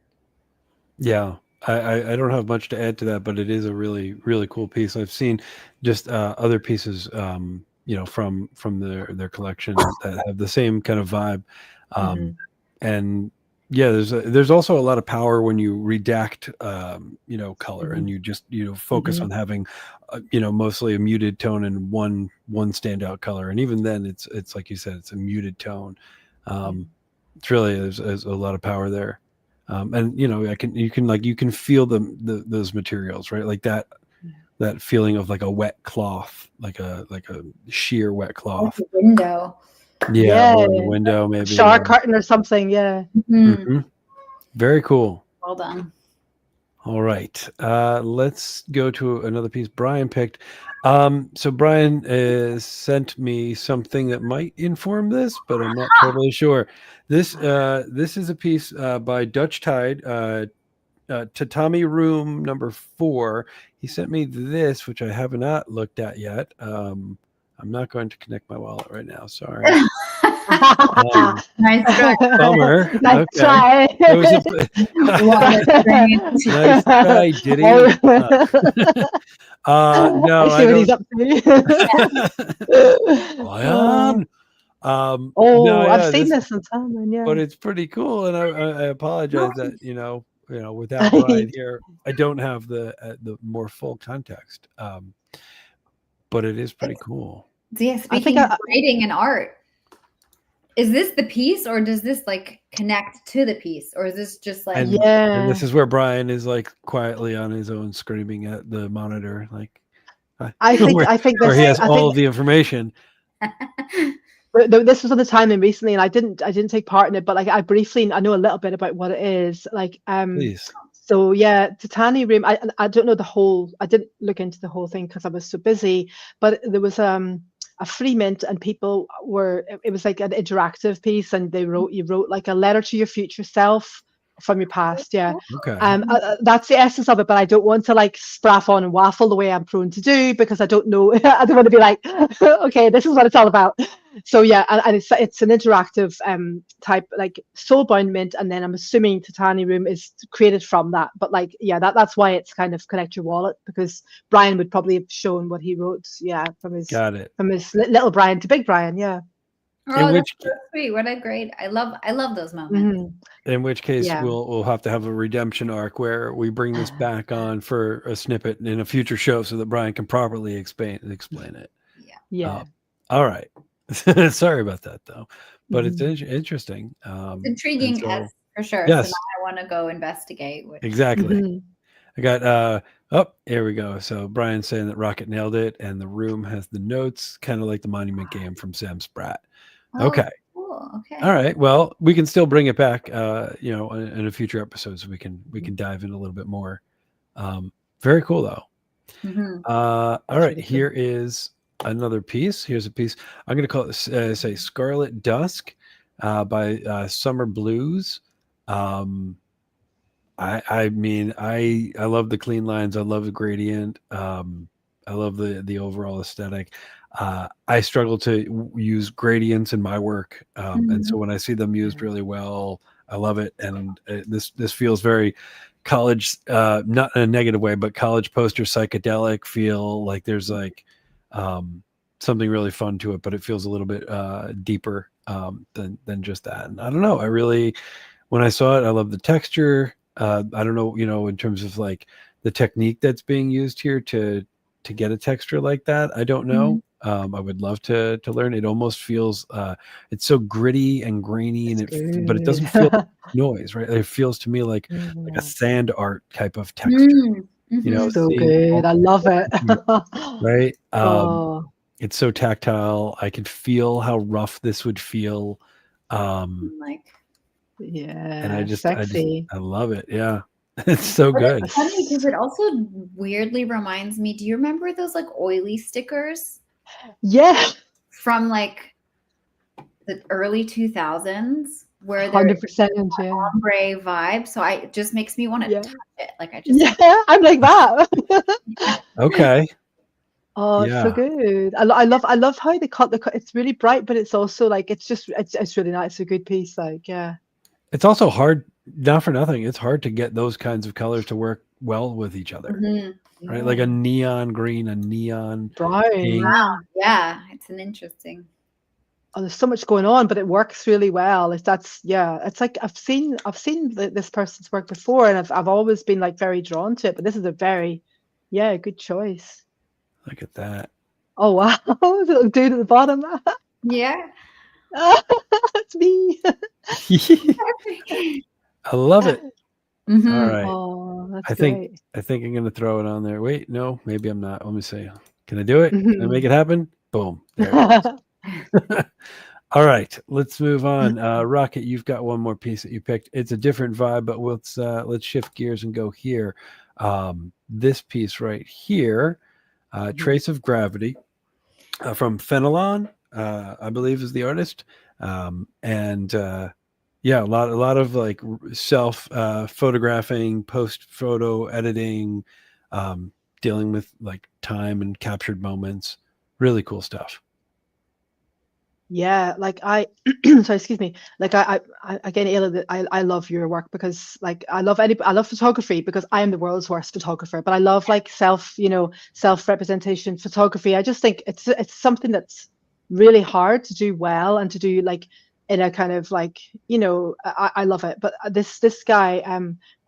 Yeah, I don't have much to add to that, but it is a really, really cool piece. I've seen just other pieces, from their collection that have the same kind of vibe. And yeah, there's also a lot of power when you redact, color, and you just, focus on having, mostly a muted tone and one standout color. And even then it's like you said, it's a muted tone. It's really, there's a lot of power there. And you can feel those materials, right? Like that feeling of like a wet cloth, like a sheer wet cloth. Like the window. Yeah, or the window maybe. shower curtain or something. Yeah. Mhm. Very cool. Well done. All right. Let's go to another piece Brian picked. So Brian sent me something that might inform this, but I'm not totally sure. This is a piece by Dutch Tide, Tatami Room number 4. He sent me this, which I have not looked at yet. I'm not going to connect my wallet right now. Sorry. Nice try. Bummer. Nice Okay. try. It was What a strange- nice try, Diddy. No, I see I what he's don't. up to. Lion. Oh, No, I've yeah, seen this on Salmon, yeah. but it's pretty cool, and I apologize that without Brian here, I don't have the more full context. But it is pretty cool. So yeah, speaking of writing and art, is this the piece, or does this like connect to the piece, or is this just like and this is where Brian is like quietly on his own screaming at the monitor, like I think where he has all of the information. This was on the timing recently, and I didn't take part in it, but like I know a little bit about what it is. Like Please. So yeah, Tatani Room. I don't know the whole. I didn't look into the whole thing because I was so busy. But there was a free mint, and people were. It was like an interactive piece, and you wrote like a letter to your future self from your past. Yeah. Okay. That's the essence of it. But I don't want to like spraff on and waffle the way I'm prone to do, because I don't know. I don't want to be like, okay, this is what it's all about. So yeah, and it's an interactive type, like soulbound mint, and then I'm assuming Tatani Room is created from that. But like, yeah, that's why it's kind of connect your wallet, because Brian would probably have shown what he wrote. Yeah, from his little Brian to big Brian. Yeah. Oh, that's so sweet. What a great! I love those moments. Mm-hmm. In which case, we'll have to have a redemption arc where we bring this back on for a snippet in a future show so that Brian can properly explain it. Yeah. All right. Sorry about that, though, but it's interesting. It's intriguing, for sure. Yes. So now I want to go investigate. Exactly. I got here we go. So Brian's saying that Rocket nailed it, and the room has the notes, kind of like the Monument Game from Sam Spratt. Okay. Cool. Okay. All right. Well, we can still bring it back, in a future episode, so we can dive in a little bit more. Very cool, though. Mm-hmm. All right. Here is another piece. Here's a piece. I'm going to call it, say, Scarlet Dusk by Summer Blues. I mean, I love the clean lines. I love the gradient. I love the overall aesthetic. I struggle to use gradients in my work, and so when I see them used really well, I love it. And this feels very college, not in a negative way, but college poster psychedelic feel. Like there's like something really fun to it, but it feels a little bit deeper than just that. And I don't know. When I saw it, I love the texture. I don't know, in terms of like the technique that's being used here to get a texture like that. I don't know. I would love to learn. It almost feels it's so gritty and grainy, but it doesn't feel like noise, right? It feels to me like a sand art type of texture. So good. I love it. Right. It's so tactile. I can feel how rough this would feel. And I love it. Yeah. It's so good. It's funny because it also weirdly reminds me. Do you remember those like oily stickers? Yeah. From like the early 2000s, where they're 100% ombre vibe. So it just makes me want to touch it. Like I'm like that. Okay. Oh, it's so good. I love how they cut it's really bright, but it's also like it's really nice. It's a good piece. Like, yeah. It's also hard, not for nothing. It's hard to get those kinds of colors to work well with each other. Right? Like a neon green, a neon pink. Wow. Yeah. It's an interesting. Oh, there's so much going on, but it works really well. It's like I've seen this person's work before, and I've always been like very drawn to it, but this is a very good choice. Look at that. Oh wow. There's a little dude at the bottom. Yeah. That's me. I love it. All right. Oh, that's I think I'm gonna throw it on there. Wait, no, maybe I'm not. Let me see. Can I do it? Can I make it happen? Boom. There it is. All right, let's move on. Rocket, you've got one more piece that you picked. It's a different vibe, but let's shift gears and go here. This piece right here, Trace of Gravity, from Fenelon, I believe is the artist. And yeah, a lot of like self photographing, post photo editing, dealing with like time and captured moments. Really cool stuff. Yeah, like sorry, excuse me. Like I again, Ayla, I love your work because like I love photography because I am the world's worst photographer, but I love like self-representation photography. I just think it's something that's really hard to do well and to do like in a kind of like, I love it. But this guy,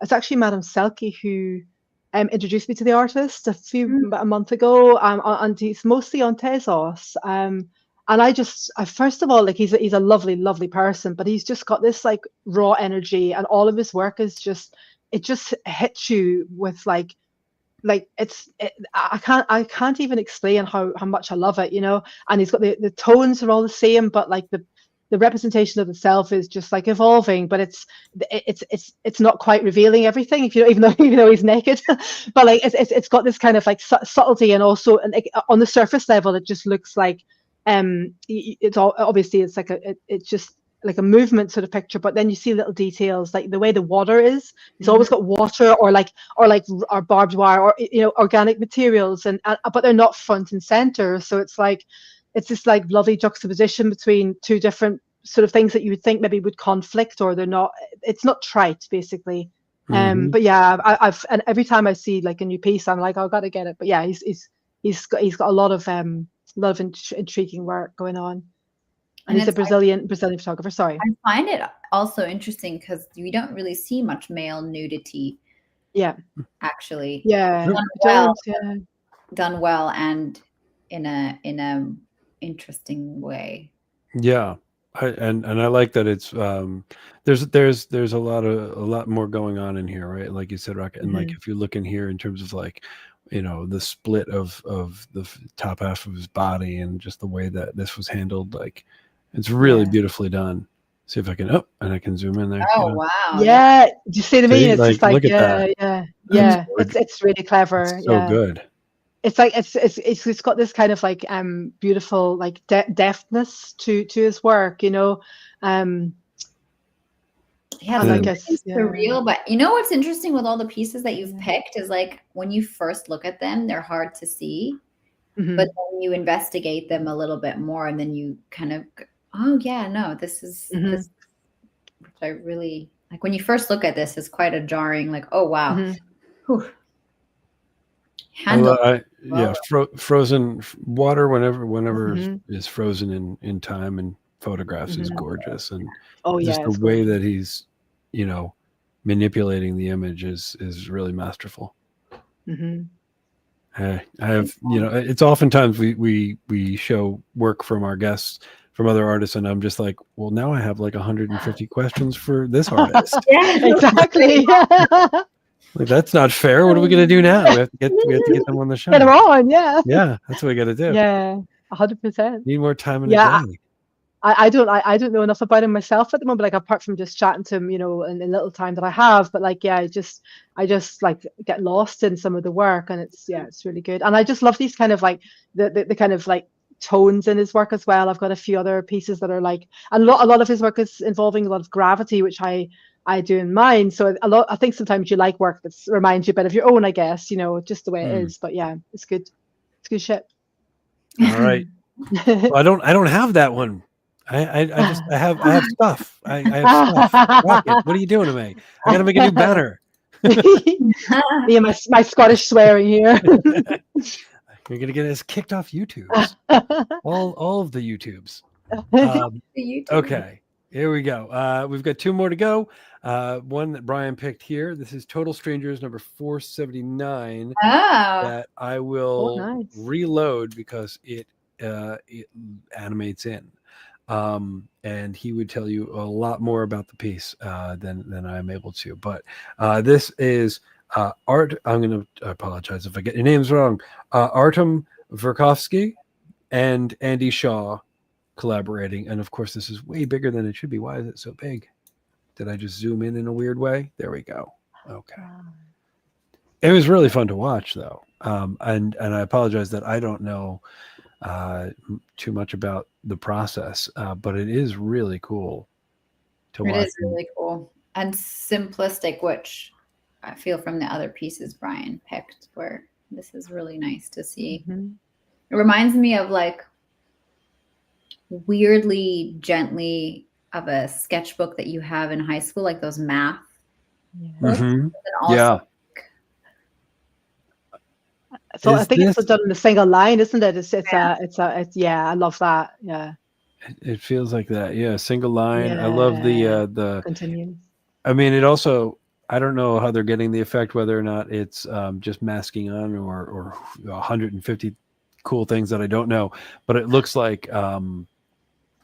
it's actually Madame Selke who introduced me to the artist about a month ago, and he's mostly on Tezos. And I first of all, like he's a lovely, lovely person, but he's just got this like raw energy, and all of his work is it just hits you with I can't even explain how much I love it, And he's got the tones are all the same, but like the representation of the self is just like evolving, but it's not quite revealing everything, even though he's naked. But like it's got this kind of like subtlety, and also like, on the surface level, it just looks like it's all obviously it's like it's just like a movement sort of picture, but then you see little details like the way the water is. It's always got water or barbed wire or organic materials, and but they're not front and center. So it's this like lovely juxtaposition between two different sort of things that you would think maybe would conflict, or they're not. It's not trite, basically. But yeah, I've and every time I see like a new piece, I'm like, oh, I've got to get it. But yeah, he's got a lot of intriguing work going on, and he's a Brazilian photographer. Sorry, I find it also interesting because we don't really see much male nudity. Yeah, actually. Yeah, done well, and in a interesting way. Yeah, and I like that it's there's a lot more going on in here, right? Like you said, Rocket, and like if you look in here in terms of like the split of the top half of his body and just the way that this was handled, like it's really beautifully done. See if I can and I can zoom in there. Oh wow! Yeah, do you see what I mean? It's like, just like look at that. Yeah. It's really clever. It's so good. It's like it's got this kind of like beautiful like deftness to his work, Yeah, it's surreal. But what's interesting with all the pieces that you've picked is like when you first look at them, they're hard to see, but then you investigate them a little bit more, and then you kind of, oh yeah, no, this is this. Which I really like. When you first look at this, it's quite a jarring, like, oh wow. Frozen water whenever is frozen in time and photographs is gorgeous, and just the way that he's manipulating the image is really masterful. I have it's oftentimes we show work from our guests from other artists, and I'm just like, well, now I have like 150 questions for this artist. Yeah, exactly. Like, that's not fair. What are we going to do now? We have to get them on the show. Get them on, yeah. Yeah, that's what we got to do. Yeah, 100%. Need more time in a day. I don't know enough about him myself at the moment, like apart from just chatting to him, in the little time that I have. But like, yeah, I just like get lost in some of the work, and it's really good. And I just love these kind of like the kind of like tones in his work as well. I've got a few other pieces that are like a lot of his work is involving a lot of gravity, which I do in mine. So I think sometimes you like work that reminds you a bit of your own, I guess, just the way it is. But yeah, it's good. It's good shit. All right. Well, I don't have that one. I have stuff. I have stuff. Rocket, what are you doing to me? I gotta make a new banner. Yeah, my Scottish swearing here. You're gonna get us kicked off YouTube. all of the YouTubes. Okay. Here we go. We've got two more to go. One that Bryan picked here. This is Total Strangers number 479. That I will reload because it animates in. And he would tell you a lot more about the piece than I'm able to. But this is Art. I'm going to apologize if I get your names wrong. Artem Verkovsky and Andy Shaw. collaborating. And of course, this is way bigger than it should be. Why is it so big? Did I just zoom in a weird way? There we go. Okay. It was really fun to watch, though. And I apologize that I don't know too much about the process, but it is really cool to watch. It is really cool and simplistic, which I feel from the other pieces Bryan picked, where this is really nice to see. It reminds me of like weirdly gently of a sketchbook that you have in high school, like those math books. And also, so I think it's done in a single line, isn't it? It's I love that. Yeah. It feels like that. Yeah. Single line. I love the continues. I mean, it also, I don't know how they're getting the effect, whether or not it's just masking on or 150 cool things that I don't know, but it looks like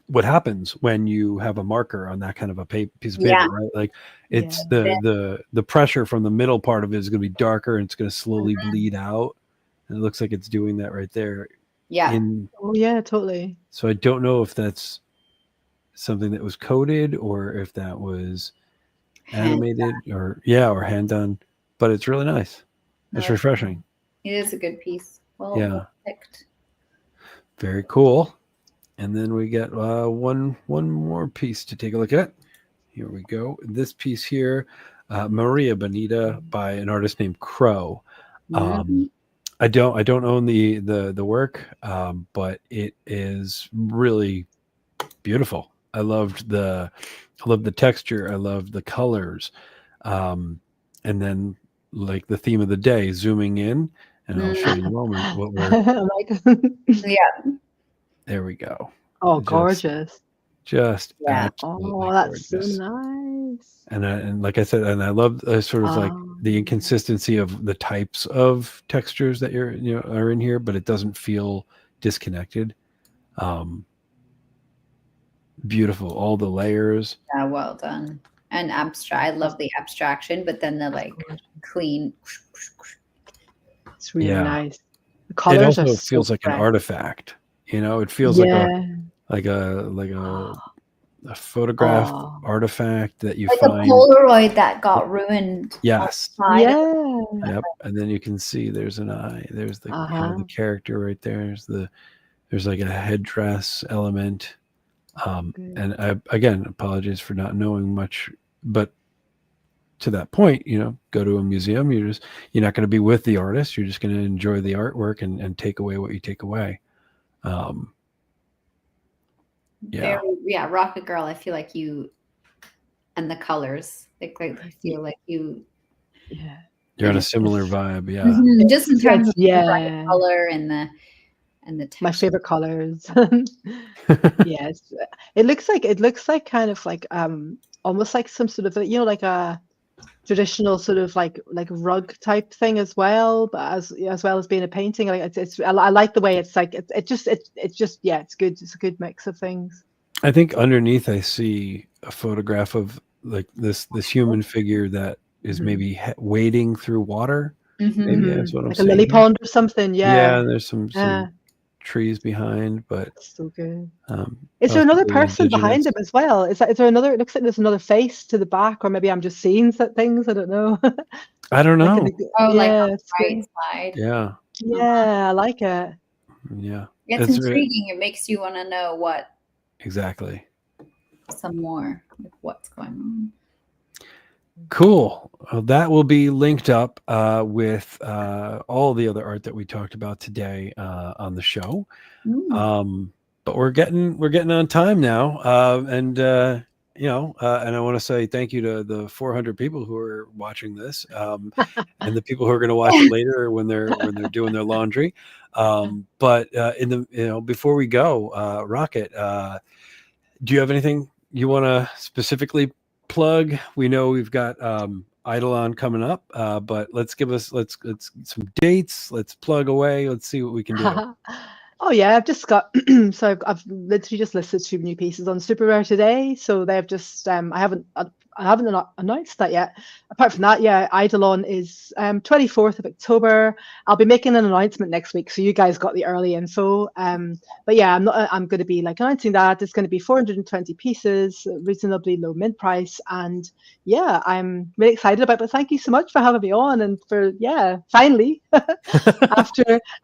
what happens when you have a marker on that kind of a piece of paper, right? Like it's the pressure from the middle part of it is going to be darker and it's going to slowly bleed out. And it looks like it's doing that right there. Yeah. Oh yeah, totally. So I don't know if that's something that was coded or if that was animated or hand done, but it's really nice. It's refreshing. It is a good piece. Well picked. Very cool. And then we get one more piece to take a look at. Here we go. This piece here, Maria Bonita by an artist named Crow. I don't own the work, but it is really beautiful. I loved the texture. I loved the colors. And then like the theme of the day, zooming in, and I'll show you in a moment what we're there we go. Oh, gorgeous. Just that's so nice. And like I said, and I love sort of like the inconsistency of the types of textures that are in here, but it doesn't feel disconnected. Beautiful, all the layers. Yeah, well done. And abstract. I love the abstraction, but then the like clean. It's really nice. The colors it also feels like an artifact. It feels like a photograph artifact that you find. Like a Polaroid that got ruined. Yes. Yep. And then you can see there's an eye. There's the kind of the character right there. There's like a headdress element. And I again apologize for not knowing much, but to that point, go to a museum. You're not going to be with the artist. You're just going to enjoy the artwork and take away what you take away. Rocketgirl. I feel like you, and the colors. I feel like you. Yeah. You're on a similar vibe. Yeah. Mm-hmm. Just in terms of the color and the texture. My favorite colors. Yes, it looks like kind of like almost like some sort of like a traditional sort of like rug type thing as well, but as well as being a painting. Like I like the way it's like it's just it's good. It's a good mix of things. I think underneath I see a photograph of like this human figure that is maybe wading through water. Maybe that's what I'm saying. Like a lily pond or something. Yeah, and there's some trees behind, but so good. Is there another person behind him as well? Is there another? It looks like there's another face to the back, or maybe I'm just seeing things. I don't know. I don't know. Like on the right side. Yeah. Yeah, I like it. Yeah, it's intriguing. It makes you want to know what exactly. Some more of what's going on. Cool. Well, that will be linked up with all the other art that we talked about today on the show. But we're getting on time now, and I want to say thank you to the 400 people who are watching this, and the people who are going to watch it later when they're doing their laundry. But before we go, Rocket, do you have anything you want to specifically plug? We know we've got Eidolon coming up, but let's some dates. Let's plug away. Let's see what we can do. Oh yeah, I've just got I've literally just listed 2 new pieces on Super Rare today. So they've just I haven't announced that yet. Apart from that, yeah, Eidolon is 24th of October. I'll be making an announcement next week, so you guys got the early info. But yeah, I'm going to be like announcing that it's going to be 420 pieces, reasonably low mint price, and yeah, I'm really excited about it. But thank you so much for having me on, and for finally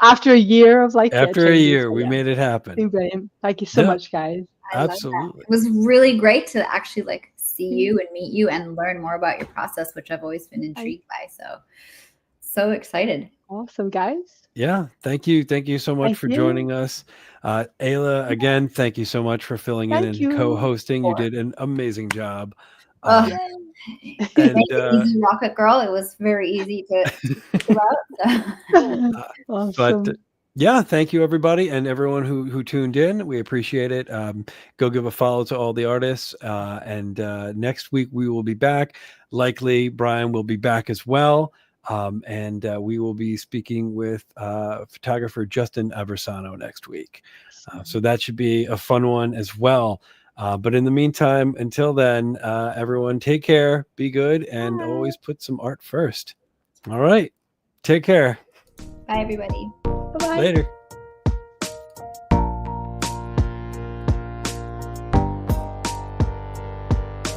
after a year of like After a changes, year, we made it happen. brilliant. Thank you so much, guys. Absolutely. It was really great to actually like see you and meet you and learn more about your process, which I've always been intrigued by. So excited. Awesome, guys. Yeah. Thank you. Thank you so much for joining us. Ayla, again, thank you so much for filling in and co-hosting. You did an amazing job. And easy Rocketgirl. It was very easy to think about. Awesome. But yeah, thank you everybody and everyone who tuned in. We appreciate it. Go give a follow to all the artists. And next week we will be back. Likely Bryan will be back as well. And we will be speaking with photographer Justin Aversano next week. So that should be a fun one as well. But in the meantime, until then, everyone take care, be good, and always put some art first. All right. Take care. Bye, everybody. Bye-bye. Later.